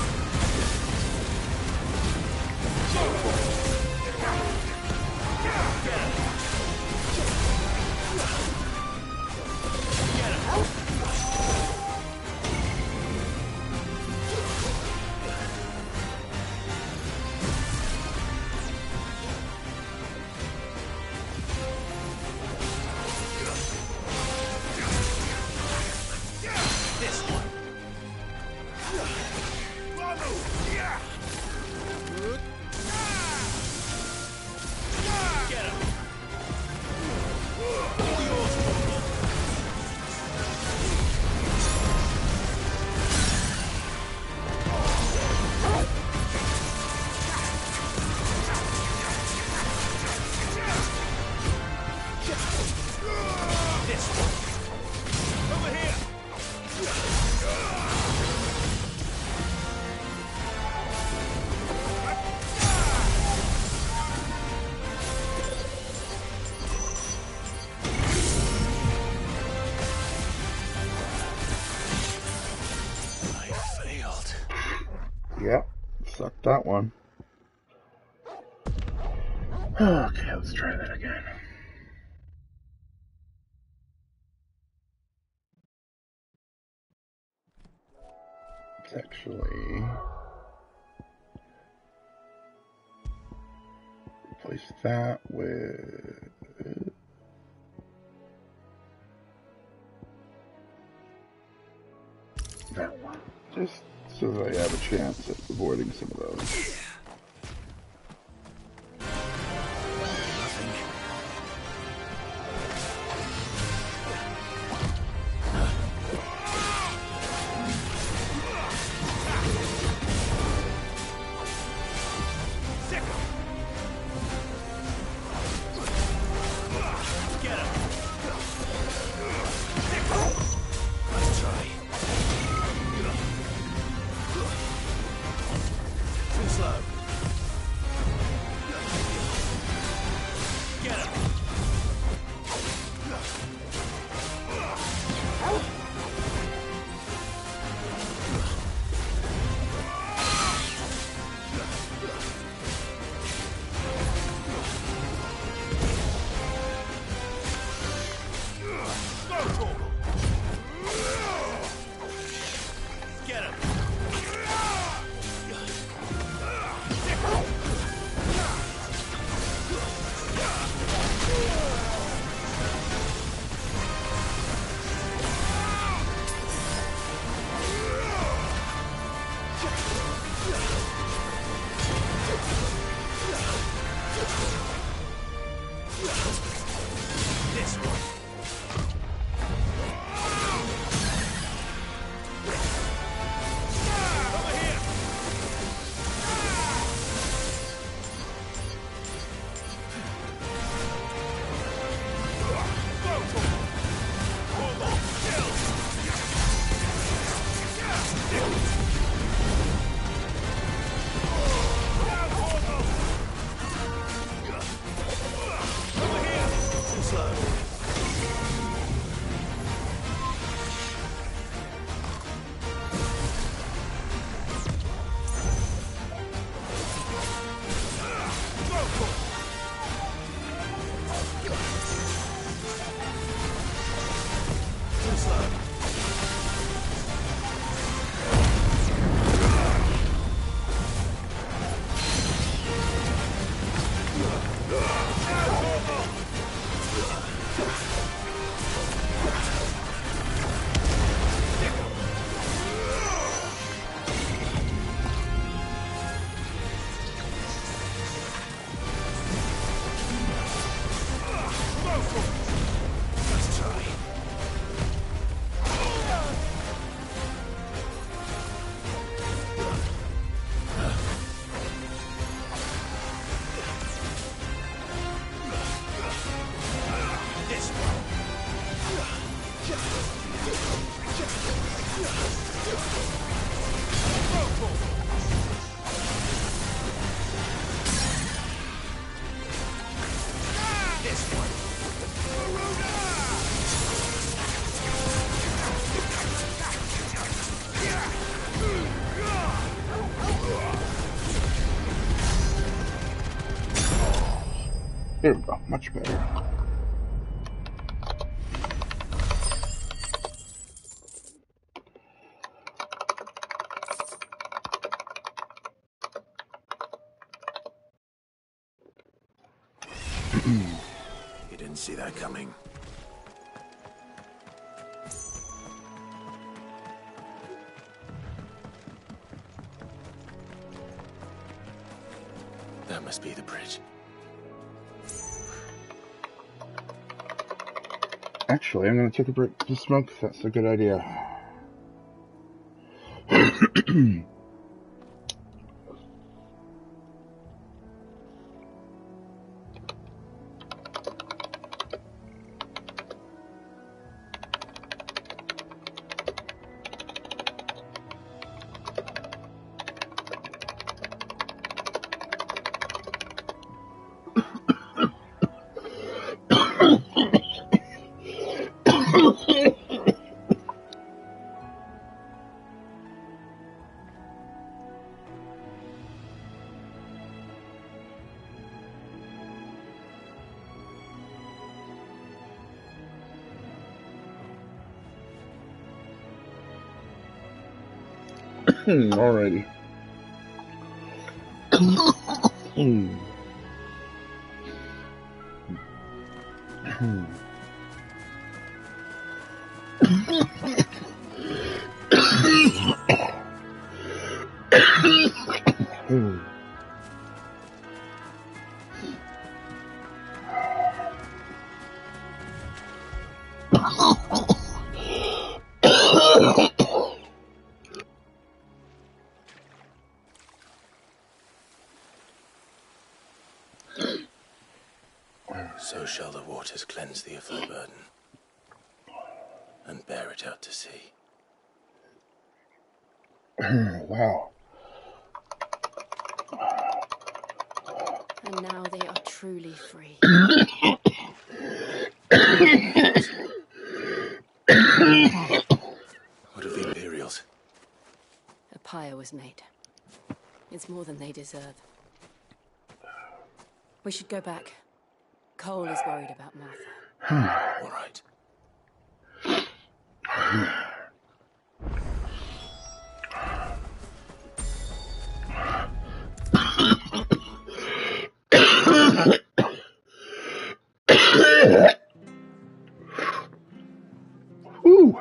Speaker 1: Sucked that one. Okay, let's try that again. Let's actually replace that with that one. Just so that I have a chance at avoiding some of those.
Speaker 7: Slow.
Speaker 2: This one. Over here.
Speaker 1: There we go, much better.
Speaker 7: You didn't see that coming. That must be the bridge.
Speaker 1: Actually, I'm going to take a break to smoke. That's a good idea. Alrighty.
Speaker 7: So shall the waters cleanse thee of thy burden, and bear it out to sea.
Speaker 1: Wow.
Speaker 14: And now they are truly free.
Speaker 7: What of the Imperials?
Speaker 14: A pyre was made. It's more than they deserve. We should go back. Cole is worried about Martha.
Speaker 7: All right.
Speaker 1: Whew.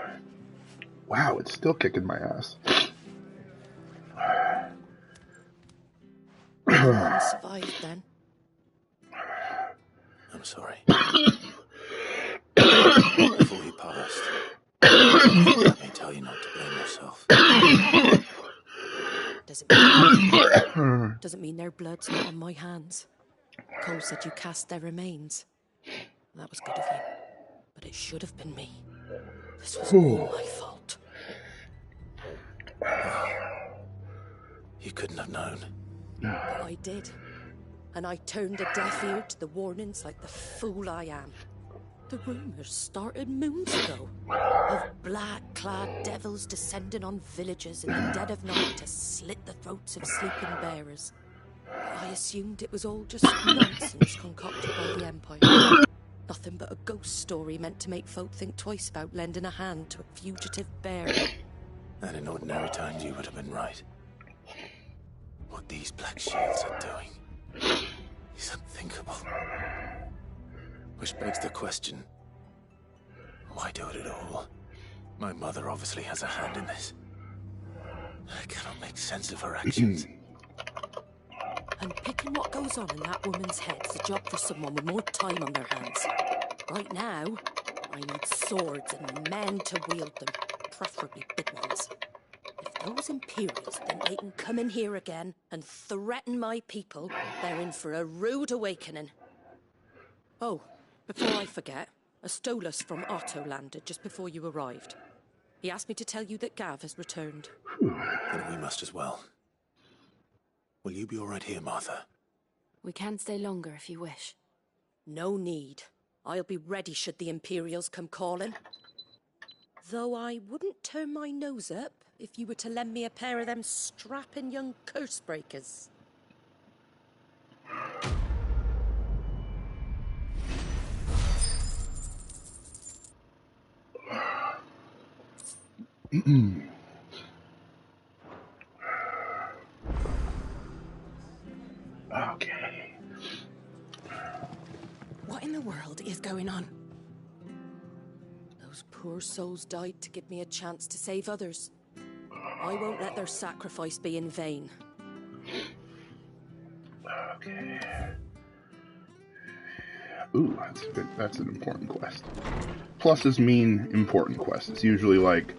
Speaker 1: Wow, it's still kicking my ass.
Speaker 17: You survived then.
Speaker 7: I'm sorry. Before you passed, let me tell you not to blame yourself.
Speaker 17: Doesn't mean their blood's not on my hands. Cole said you cast their remains. That was good of you. But it should have been me. This was all my fault.
Speaker 7: You couldn't have known.
Speaker 17: But I did. And I turned a deaf ear to the warnings like the fool I am. The rumours started moons ago of black-clad devils descending on villages in the dead of night to slit the throats of sleeping bearers. I assumed it was all just nonsense concocted by the Empire. Nothing but a ghost story meant to make folk think twice about lending a hand to a fugitive bear.
Speaker 7: And in ordinary times you would have been right. What these Black Shields are doing is unthinkable. Which begs the question, why do it at all? My mother obviously has a hand in this. I cannot make sense of her actions.
Speaker 17: And picking what goes on in that woman's head's a job for someone with more time on their hands. Right now, I need swords and men to wield them, preferably big ones. If those Imperials think they can come in here again and threaten my people, they're in for a rude awakening. Oh, before I forget, a Stolas from Otto landed just before you arrived. He asked me to tell you that Gav has returned.
Speaker 7: Then we must as well. Will you be all right here, Martha?
Speaker 14: We can stay longer if you wish.
Speaker 17: No need. I'll be ready should the Imperials come calling. Though I wouldn't turn my nose up if you were to lend me a pair of them strapping young curse breakers.
Speaker 1: Okay.
Speaker 17: What in the world is going on? Those poor souls died to give me a chance to save others. I won't let their sacrifice be in vain.
Speaker 1: Okay. Ooh, that's an important quest. Pluses mean important quests. It's usually like,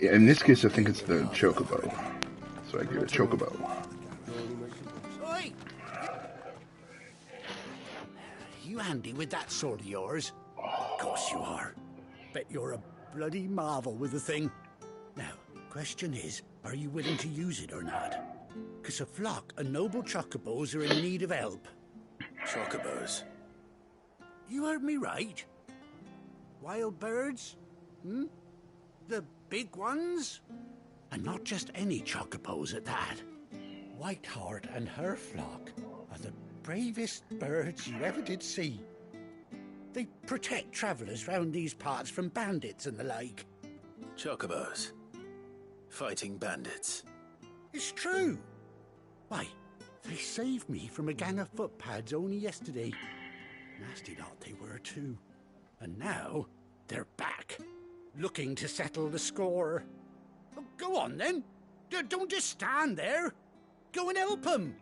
Speaker 1: in this case I think it's the Chocobo. So I get a Chocobo.
Speaker 9: Oi! You handy with that sword of yours? Of course you are. Bet you're a bloody marvel with the thing. Now, question is, are you willing to use it or not? 'Cause a flock of noble chocobos are in need of help.
Speaker 7: Chocobos?
Speaker 9: You heard me right. Wild birds? Hmm? The big ones? And not just any chocobos at that. Whiteheart and her flock are the bravest birds you ever did see. They protect travellers round these parts from bandits and the like.
Speaker 7: Chocobos? Fighting bandits?
Speaker 9: It's true. Why, they saved me from a gang of footpads only yesterday. Nasty lot they were too. And now, they're back, looking to settle the score. Oh, go on then. Don't just stand there. Go and help them.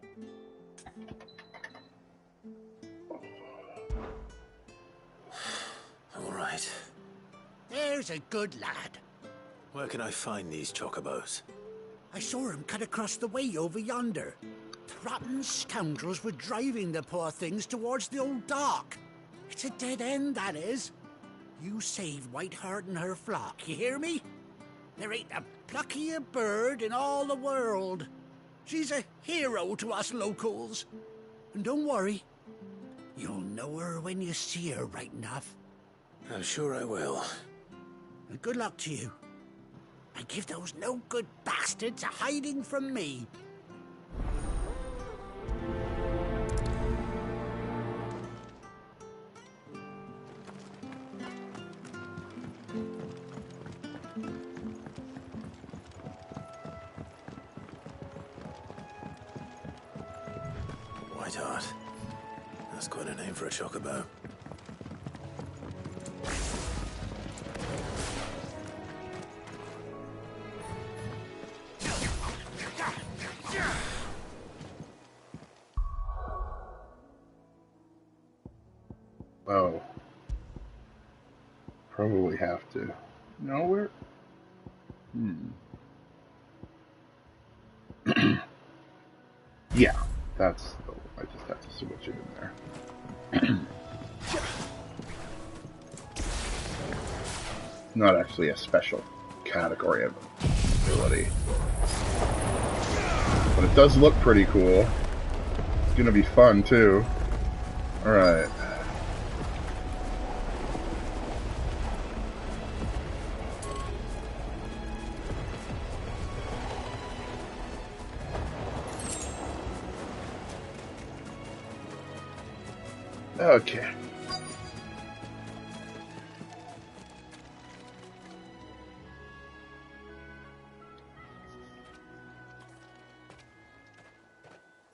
Speaker 7: All right.
Speaker 9: There's a good lad.
Speaker 7: Where can I find these chocobos?
Speaker 9: I saw him cut across the way over yonder. The rotten scoundrels were driving the poor things towards the old dock. It's a dead end, that is. You saved Whiteheart and her flock, you hear me? There ain't a pluckier bird in all the world. She's a hero to us locals. And don't worry, you'll know her when you see her right enough.
Speaker 7: I'm sure I will.
Speaker 9: And good luck to you. And give those no-good bastards a hiding from me.
Speaker 7: Whiteheart. That's quite a name for a chocobo.
Speaker 1: Oh. Probably have to. No, where? Yeah, that's. Oh, I just have to switch it in there. Not actually a special category of ability. But it does look pretty cool. It's gonna be fun too. Alright. Okay.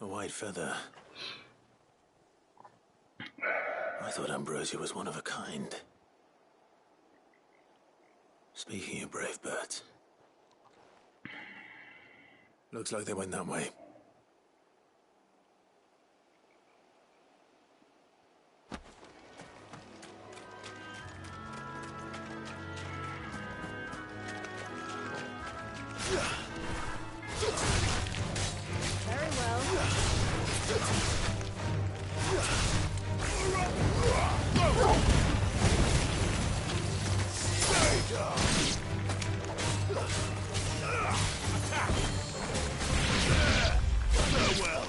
Speaker 7: A white feather. I thought Ambrosia was one of a kind. Speaking of brave birds, looks like they went that way.
Speaker 17: Very well.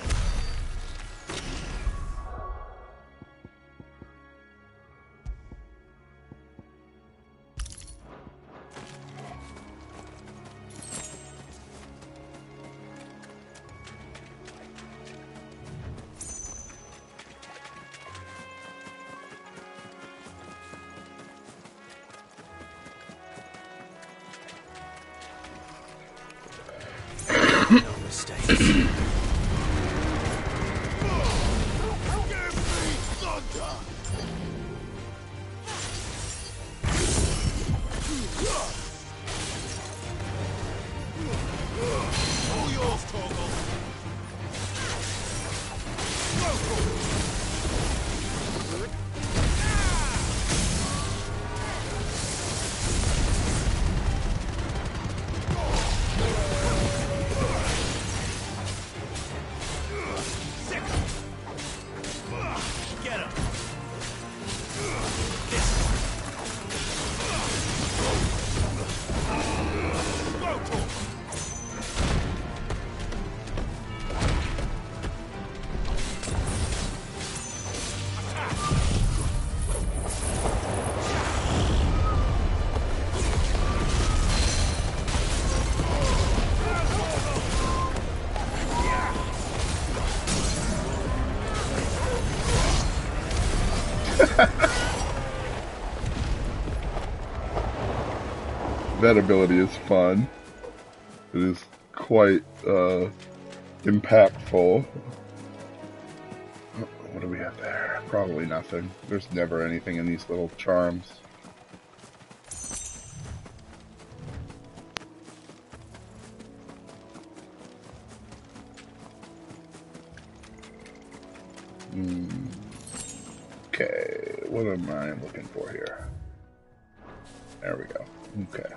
Speaker 7: No mistakes.
Speaker 19: All yours, Torgal. Get him.
Speaker 1: That ability is fun. It is quite impactful. What do we have there? Probably nothing. There's never anything in these little charms. Okay, what am I looking for here? There we go. Okay.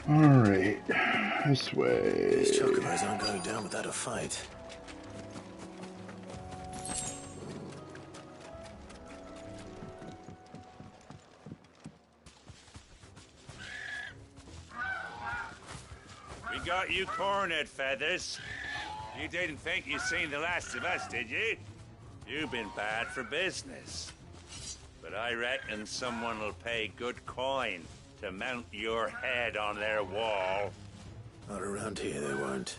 Speaker 1: Alright. This way.
Speaker 7: These chocobos aren't going down without a fight.
Speaker 5: We got you cornered, Feathers. You didn't think you'd seen the last of us, did you? You've been bad for business. But I reckon someone will pay good coin to mount your head on their wall.
Speaker 7: Not around here, they won't.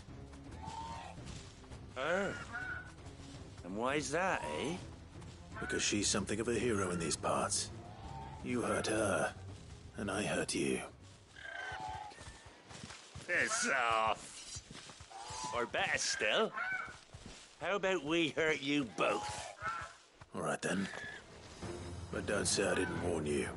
Speaker 5: Oh. And why's that, eh?
Speaker 7: Because she's something of a hero in these parts. You hurt her, and I hurt you.
Speaker 5: Piss off. Or better still, how about we hurt you both?
Speaker 7: All right then. But don't say I didn't warn you.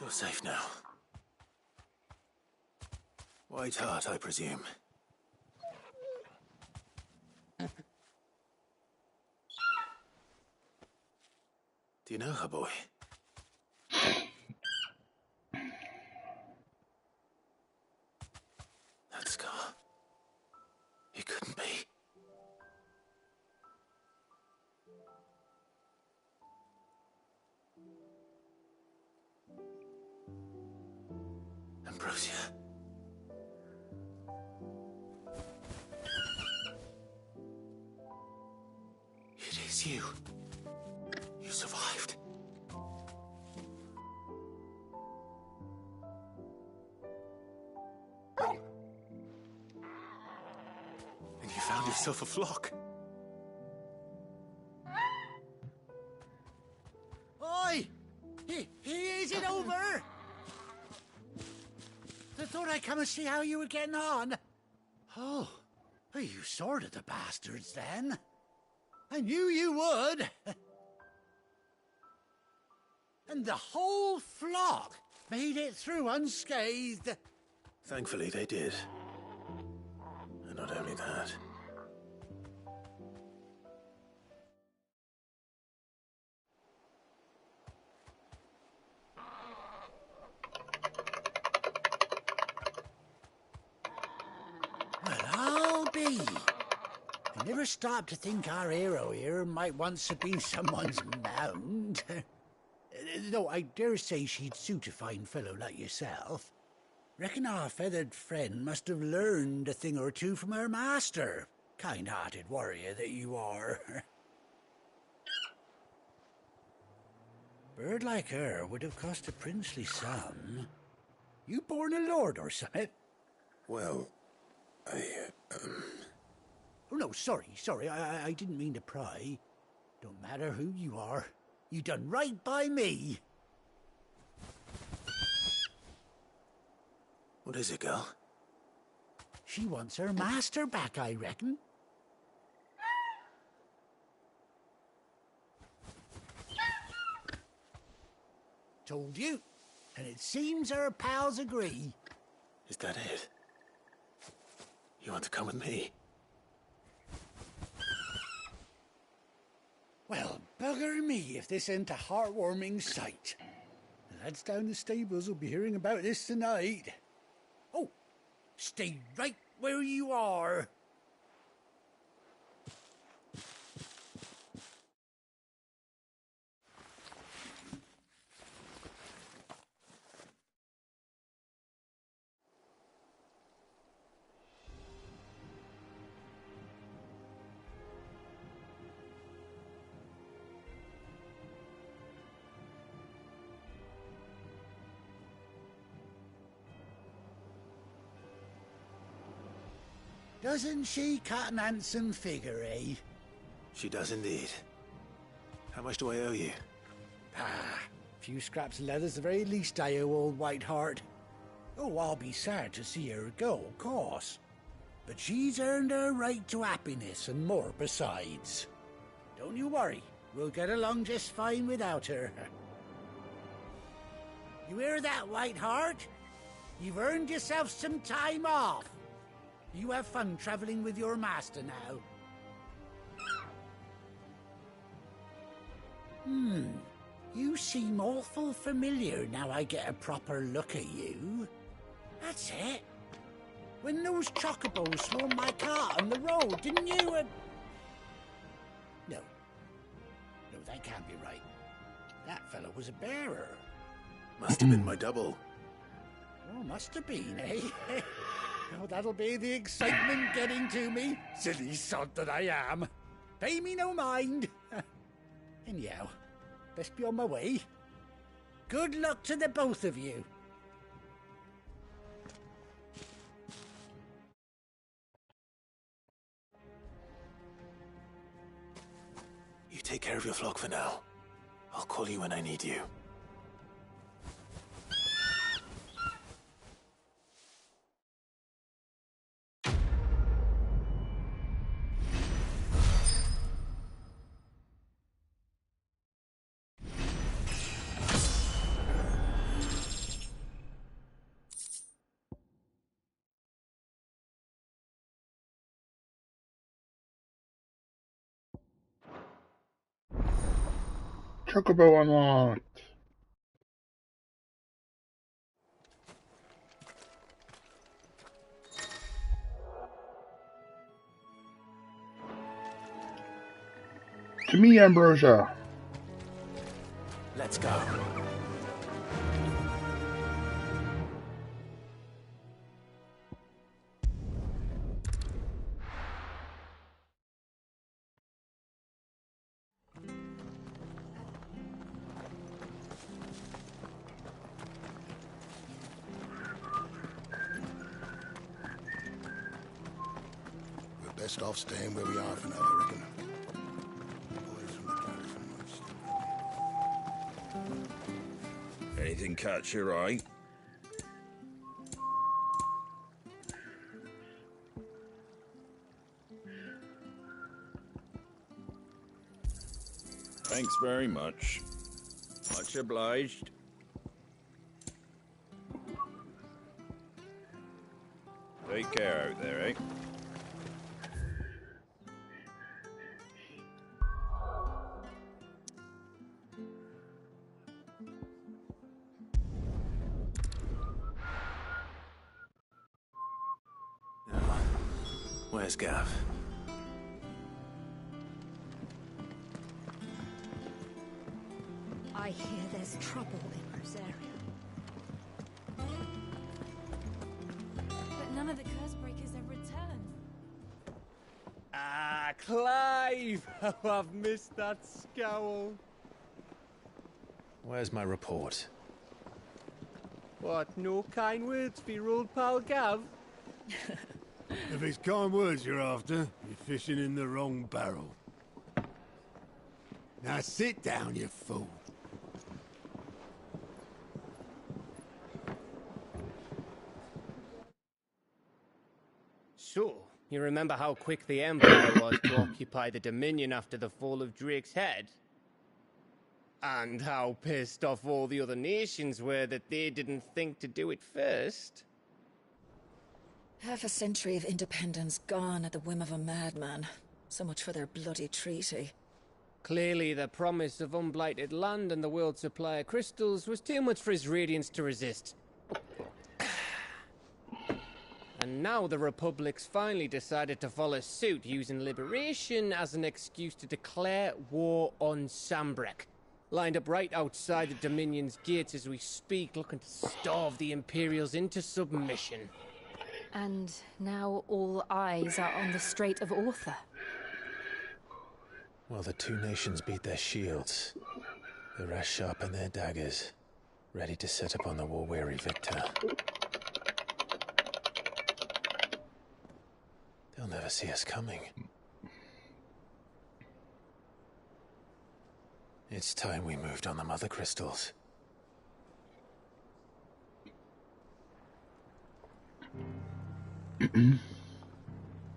Speaker 7: You're safe now. White Hart, I presume. Do you know her, boy? That scar. It couldn't be. Ambrosia. It is you. You survived. And you found yourself a flock.
Speaker 9: Oi! Is it over? I thought I'd come and see how you were getting on. Oh, you sorted the bastards then. I knew you would. And the whole flock made it through unscathed.
Speaker 7: Thankfully, they did. And not only that.
Speaker 9: Well, I'll be. I never stopped to think our hero here might once have been someone's mount. Though I dare say she'd suit a fine fellow like yourself. Reckon our feathered friend must have learned a thing or two from her master. Kind-hearted warrior that you are. Bird like her would have cost a princely sum. You born a lord or something?
Speaker 7: Well,
Speaker 9: Oh, no, sorry. I didn't mean to pry. Don't matter who you are. You done right by me.
Speaker 7: What is it, girl?
Speaker 9: She wants her master back, I reckon. Told you. And it seems her pals agree.
Speaker 7: Is that it? You want to come with me?
Speaker 9: Well, bugger me if this ain't a heartwarming sight. The lads down the stables will be hearing about this tonight. Oh, stay right where you are. Doesn't she cut an handsome figure, eh?
Speaker 7: She does indeed. How much do I owe you?
Speaker 9: A few scraps of leather's the very least I owe old White Hart. Oh, I'll be sad to see her go, of course. But she's earned her right to happiness and more besides. Don't you worry, we'll get along just fine without her. You hear that, White Hart? You've earned yourself some time off. You have fun traveling with your master now. You seem awful familiar now I get a proper look at you. That's it. When those chocobos swarmed my cart on the road, didn't you? No, that can't be right. That fellow was a bearer.
Speaker 7: Must have been my double.
Speaker 9: Oh, must have been, eh? Oh, that'll be the excitement getting to me. Silly sod that I am. Pay me no mind. Anyhow, best be on my way. Good luck to the both of you.
Speaker 7: You take care of your flock for now. I'll call you when I need you.
Speaker 1: Chocobo unlocked. To me, Ambrosia.
Speaker 7: Let's go.
Speaker 11: We're best off staying where we are for now, I reckon.
Speaker 4: Anything catch your eye? Thanks very much. Much obliged. Take care out there, eh?
Speaker 7: Where's Gav?
Speaker 8: I hear there's trouble in Rosaria. But none of the Cursebreakers have returned.
Speaker 10: Ah, Clive! How I've missed that scowl.
Speaker 7: Where's my report?
Speaker 10: What, no kind words for your old pal Gav?
Speaker 6: If it's kind words you're after, you're fishing in the wrong barrel. Now sit down, you fool.
Speaker 10: So, you remember how quick the Empire was to occupy the Dominion after the fall of Drake's head? And how pissed off all the other nations were that they didn't think to do it first?
Speaker 23: Half a century of independence gone at the whim of a madman. So much for their bloody treaty.
Speaker 10: Clearly, the promise of unblighted land and the world's supply of crystals was too much for his radiance to resist. And now the Republic's finally decided to follow suit, using liberation as an excuse to declare war on Sambrek. Lined up right outside the Dominion's gates as we speak, looking to starve the Imperials into submission.
Speaker 14: And now all eyes are on the Strait of Author.
Speaker 7: Well, the two nations beat their shields. The rest sharpen their daggers, ready to set upon the war-weary victor. They'll never see us coming. It's time we moved on the Mother Crystals.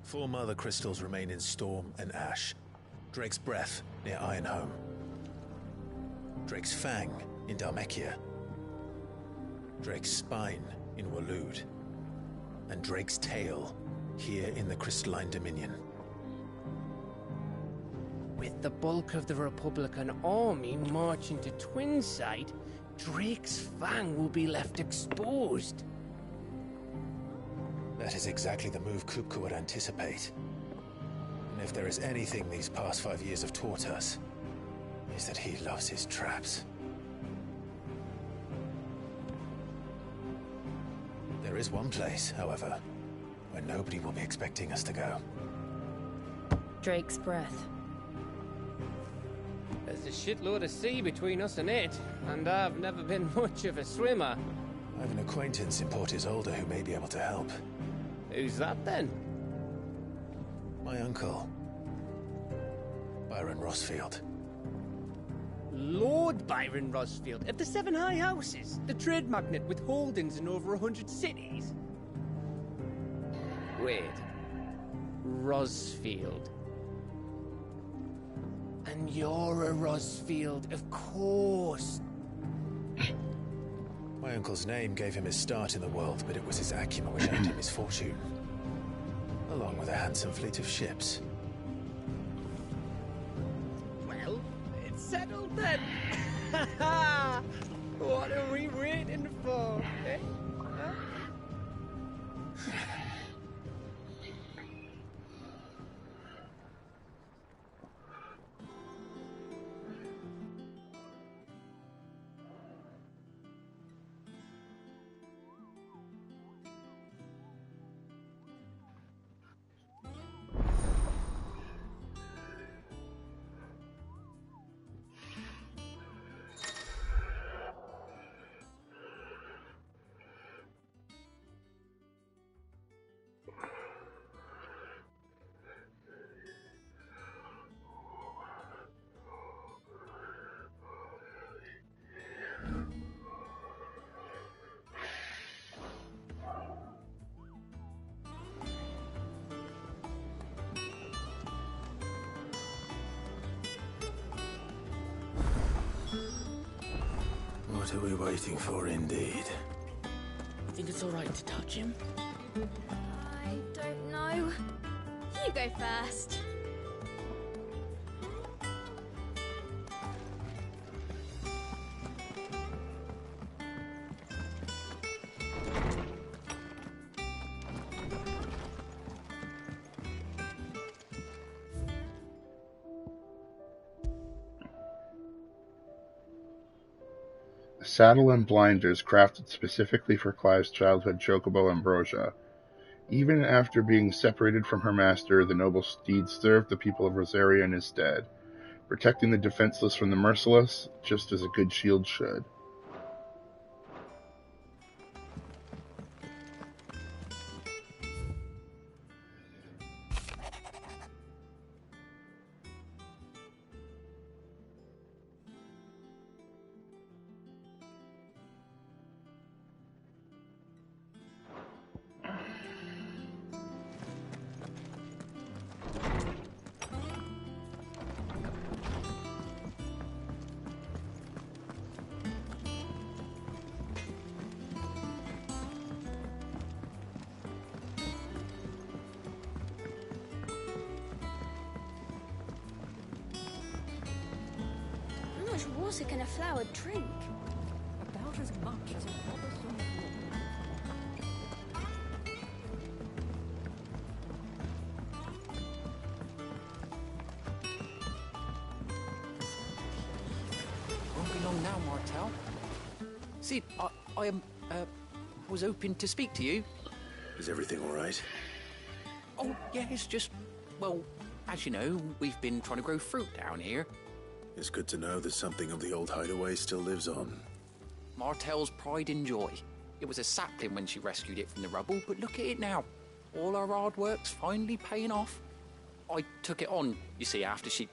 Speaker 7: Four Mother Crystals remain in Storm and Ash. Drake's Breath near Ironhome. Drake's Fang in Dhalmekia. Drake's Spine in Waloed. And Drake's Tail here in the Crystalline Dominion.
Speaker 10: With the bulk of the Republican army marching to Twinside, Drake's Fang will be left exposed.
Speaker 7: That is exactly the move Kupka would anticipate. And if there is anything these past 5 years have taught us, is that he loves his traps. There is one place, however, where nobody will be expecting us to go.
Speaker 14: Drake's Breath.
Speaker 10: There's a shitload of sea between us and it, and I've never been much of a swimmer.
Speaker 7: I have an acquaintance in Port Isolde who may be able to help.
Speaker 10: Who's that then?
Speaker 7: My uncle, Byron Rosfield.
Speaker 10: Lord Byron Rosfield of the Seven High Houses, the trade magnate with holdings in over 100 cities. Wait, Rosfield. And you're a Rosfield, of course.
Speaker 7: My uncle's name gave him his start in the world, but it was his acumen which earned him his fortune. Along with a handsome fleet of ships.
Speaker 10: Well, it's settled then. What are we waiting for, eh? Huh?
Speaker 7: What are we waiting for, indeed?
Speaker 12: You think it's all right to touch him?
Speaker 13: I don't know. You go first.
Speaker 1: Saddle and blinders crafted specifically for Clive's childhood chocobo Ambrosia. Even after being separated from her master, the noble steed served the people of Rosaria in his stead, protecting the defenseless from the merciless, just as a good shield should.
Speaker 13: How much water can a flower drink?
Speaker 14: About as much as a proper song.
Speaker 12: Won't be long now, Martel. Sid, I was hoping to speak to you.
Speaker 7: Is everything all right?
Speaker 12: Oh, yeah, it's just, well, as you know, we've been trying to grow fruit down here.
Speaker 7: It's good to know that something of the old hideaway still lives on.
Speaker 12: Martel's pride and joy. It was a sapling when she rescued it from the rubble, but look at it now. All our hard work's finally paying off. I took it on, you see, after she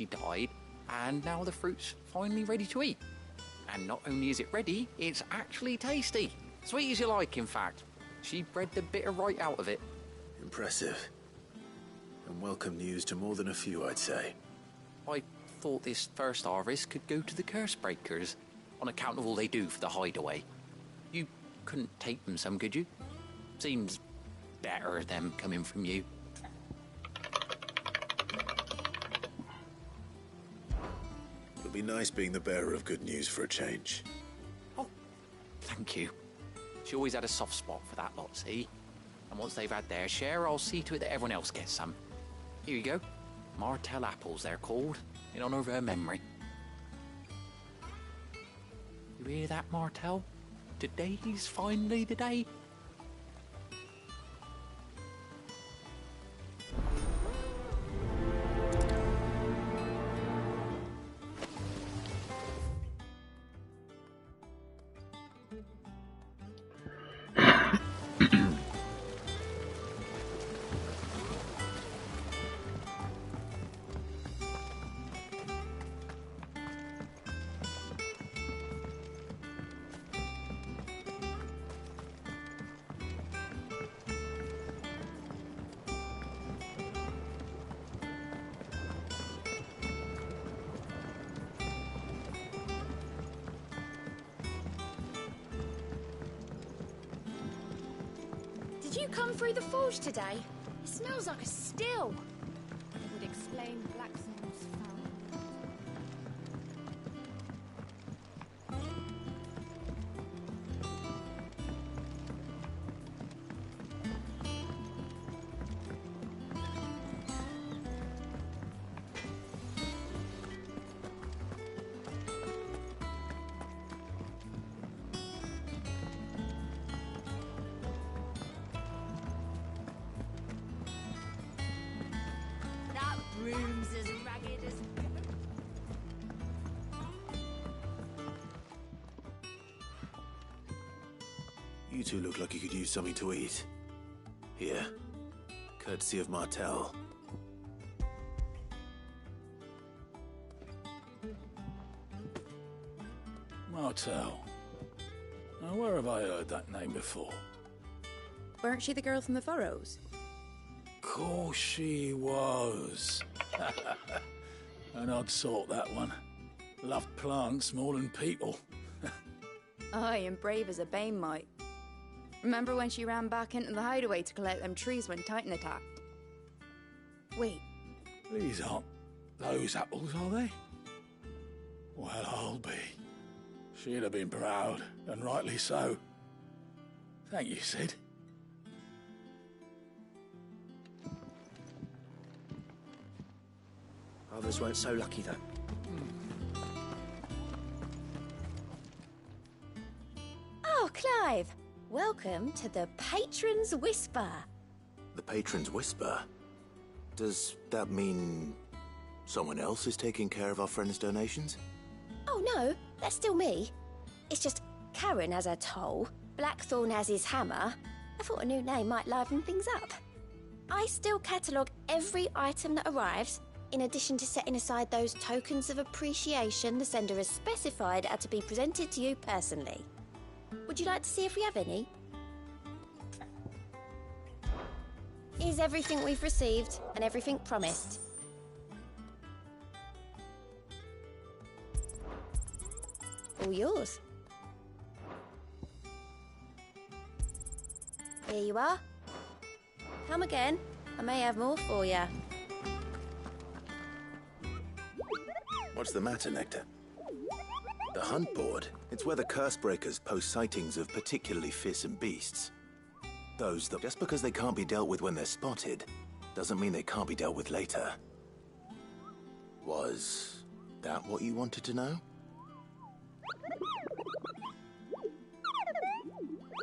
Speaker 12: died, and now the fruit's finally ready to eat. And not only is it ready, it's actually tasty. Sweet as you like, in fact. She bred the bitter right out of it.
Speaker 7: Impressive. And welcome news to more than a few, I'd say.
Speaker 12: I thought this first harvest could go to the curse breakers, on account of all they do for the hideaway. You couldn't take them some, could you? Seems better them coming from you.
Speaker 7: It'll be nice being the bearer of good news for a change.
Speaker 12: Thank you. She always had a soft spot for that lot, see? And once they've had their share, I'll see to it that everyone else gets some. Here you go. Martel apples, they're called, in honor of her memory. You hear that, Martel? Today's finally the day.
Speaker 13: Did you come through the forge today? It smells like a still. It would explain Blacksnow's foul. room's as ragged as...
Speaker 7: You two look like you could use something to eat. Here. Courtesy of Martel.
Speaker 3: Martel. Now, where have I heard that name before?
Speaker 15: Weren't she the girl from the Furrows?
Speaker 3: Course she was. An odd sort, that one. Loved plants more than people.
Speaker 15: Aye, and brave as a bane might. Remember when she ran back into the hideaway to collect them trees when Titan attacked? Wait.
Speaker 3: These aren't those apples, are they? Well, I'll be. She'd have been proud, and rightly so. Thank you, Sid.
Speaker 18: Others weren't so lucky, though.
Speaker 13: Oh, Clive! Welcome to the Patron's Whisper.
Speaker 7: The Patron's Whisper? Does that mean someone else is taking care of our friend's donations?
Speaker 13: Oh no, that's still me. It's just Karen has her toll, Blackthorn has his hammer. I thought a new name might liven things up. I still catalogue every item that arrives, in addition to setting aside those tokens of appreciation the sender has specified are to be presented to you personally. Would you like to see if we have any? Here's everything we've received and everything promised. All yours. Here you are. Come again. I may have more for you.
Speaker 7: What's the matter, Nectar? The hunt board? It's where the Cursebreakers post sightings of particularly fearsome beasts. Those that, just because they can't be dealt with when they're spotted, doesn't mean they can't be dealt with later. Was that what you wanted to know?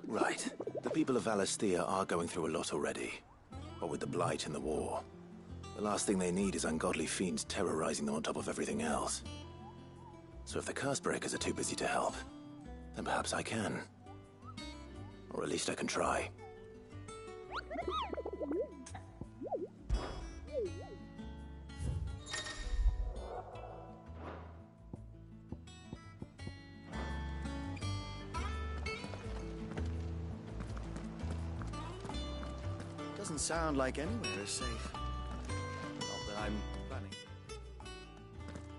Speaker 7: Right. The people of Valisthea are going through a lot already. What with the Blight and the war. The last thing they need is ungodly fiends terrorizing them on top of everything else. So if the Cursebreakers are too busy to help, then perhaps I can. Or at least I can try.
Speaker 18: Doesn't sound like anywhere is safe. Not that I'm planning.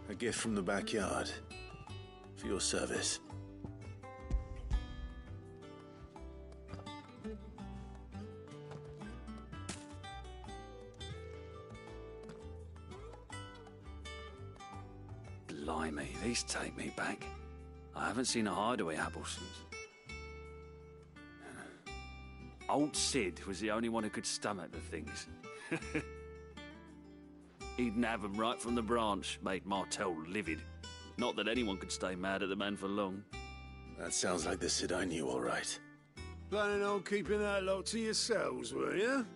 Speaker 7: A gift from the backyard. For your service.
Speaker 4: Blimey, these take me back. I haven't seen a hideaway apple since. Old Sid was the only one who could stomach the things. He'd nab them right from the branch, made Martel livid. Not that anyone could stay mad at the man for long.
Speaker 7: That sounds like the Sid I knew, all right.
Speaker 6: Planning on keeping that lot to yourselves, were you?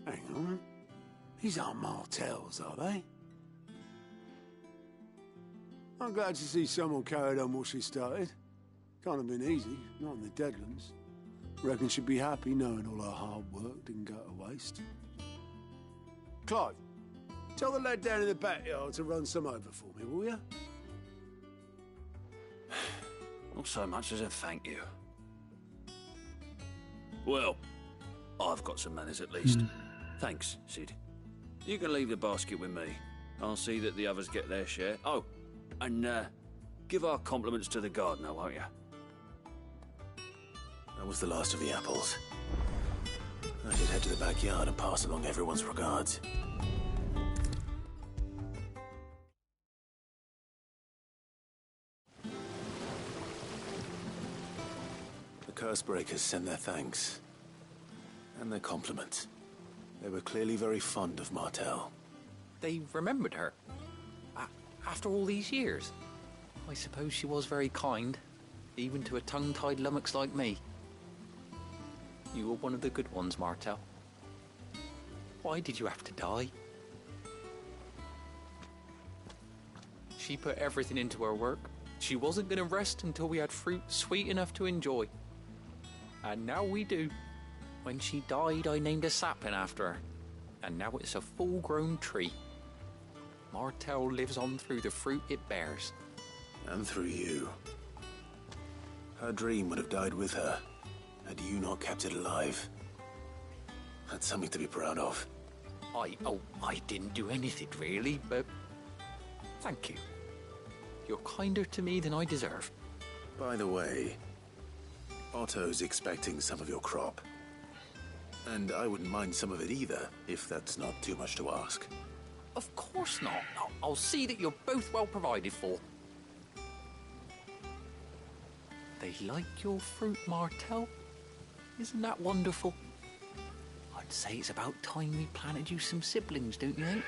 Speaker 6: Hang on. These aren't Martels, are they? I'm glad to see someone carried on what she started. Can't have been easy, not in the Deadlands. Reckon she'd be happy knowing all her hard work didn't go to waste. Clive, tell the lad down in the backyard to run some over for me, will you?
Speaker 4: Not so much as a thank you. Well, I've got some manners at least. Thanks, Sid. You can leave the basket with me. I'll see that the others get their share. Oh, and give our compliments to the gardener, won't you?
Speaker 7: That was the last of the apples. I should head to the backyard and pass along everyone's regards. The Cursebreakers sent their thanks. And their compliments. They were clearly very fond of Martel.
Speaker 12: They remembered her. After all these years. I suppose she was very kind, even to a tongue-tied lummox like me. You were one of the good ones, Martel. Why did you have to die? She put everything into her work. She wasn't going to rest until we had fruit sweet enough to enjoy. And now we do. When she died, I named a sapling after her. And now it's a full-grown tree. Martell lives on through the fruit it bears.
Speaker 7: And through you. Her dream would have died with her, had you not kept it alive. That's something to be proud of.
Speaker 12: I didn't do anything really, but thank you. You're kinder to me than I deserve.
Speaker 7: By the way, Otto's expecting some of your crop. And I wouldn't mind some of it either, if that's not too much to ask.
Speaker 12: Of course not. I'll see that you're both well provided for. They like your fruit, Martell. Isn't that wonderful? I'd say it's about time we planted you some siblings, don't you think?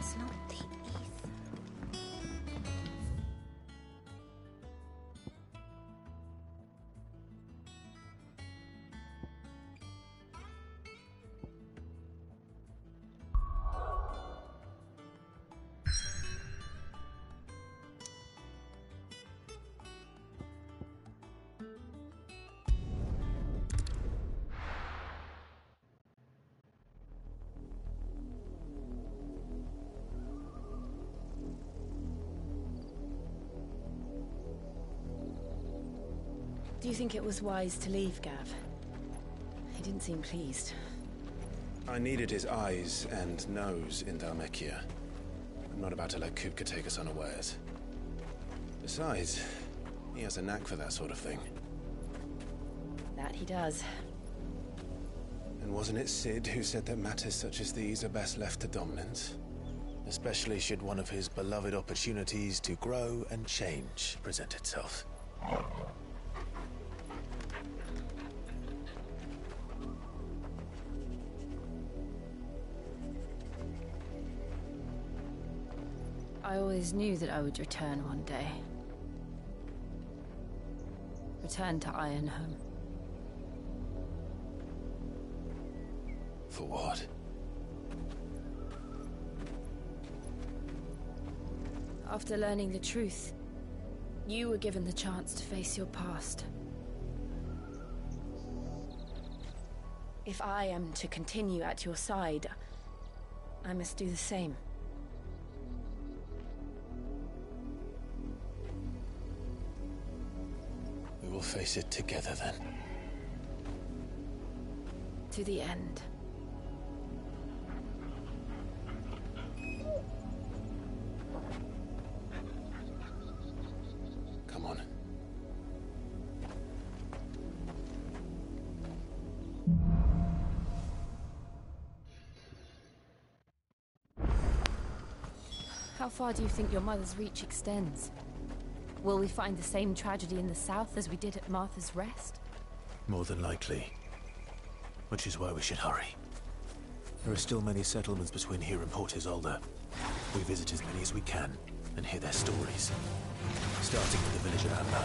Speaker 13: It's not the Ether.
Speaker 14: Do you think it was wise to leave, Gav? He didn't seem pleased.
Speaker 20: I needed his eyes and nose in Dhalmekia. I'm not about to let Kupka take us unawares. Besides, he has a knack for that sort of thing.
Speaker 14: That he does.
Speaker 20: And wasn't it Cid who said that matters such as these are best left to dominance? Especially should one of his beloved opportunities to grow and change present itself.
Speaker 14: I always knew that I would return one day. Return to Ironhome.
Speaker 20: For what?
Speaker 14: After learning the truth, you were given the chance to face your past. If I am to continue at your side, I must do the same.
Speaker 20: We will face it together then.
Speaker 14: To the end.
Speaker 20: Come on.
Speaker 14: How far do you think your mother's reach extends? Will we find the same tragedy in the south as we did at Martha's Rest?
Speaker 7: More than likely. Which is why we should hurry. There are still many settlements between here and Port Isolde. We visit as many as we can and hear their stories. Starting with the village of Amber.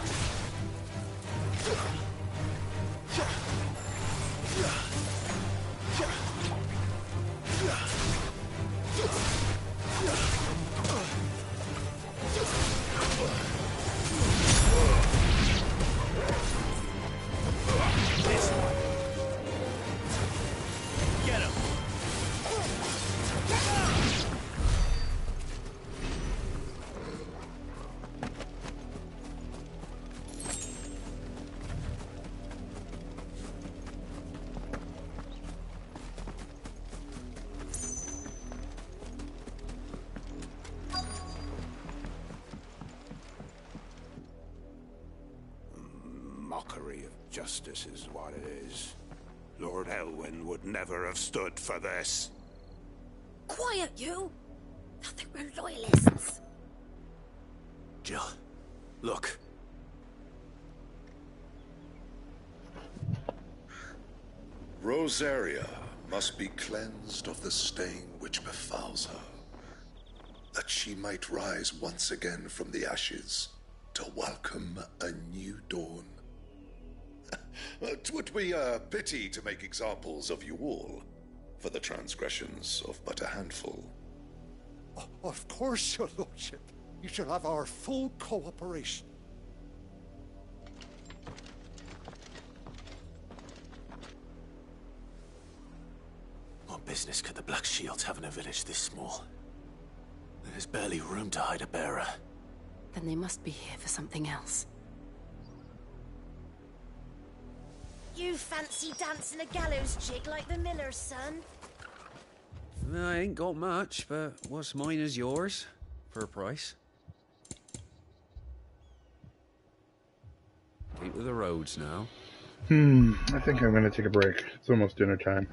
Speaker 6: Mockery of justice is what it is. Lord Elwyn would never have stood for this.
Speaker 13: Quiet, you! I think we're loyalists.
Speaker 7: Jill, look.
Speaker 16: Rosaria must be cleansed of the stain which befouls her, that she might rise once again from the ashes to welcome a new dawn. 'Twould be a pity to make examples of you all, for the transgressions of but a handful.
Speaker 9: Of course, your lordship. You shall have our full cooperation.
Speaker 7: What business could the Black Shields have in a village this small? There's barely room to hide a bearer.
Speaker 14: Then they must be here for something else.
Speaker 13: You fancy dancing a gallows jig like the miller's son?
Speaker 4: I ain't got much, but what's mine is yours, for a price. Keep to the roads now.
Speaker 1: I think I'm gonna take a break. It's almost dinner time.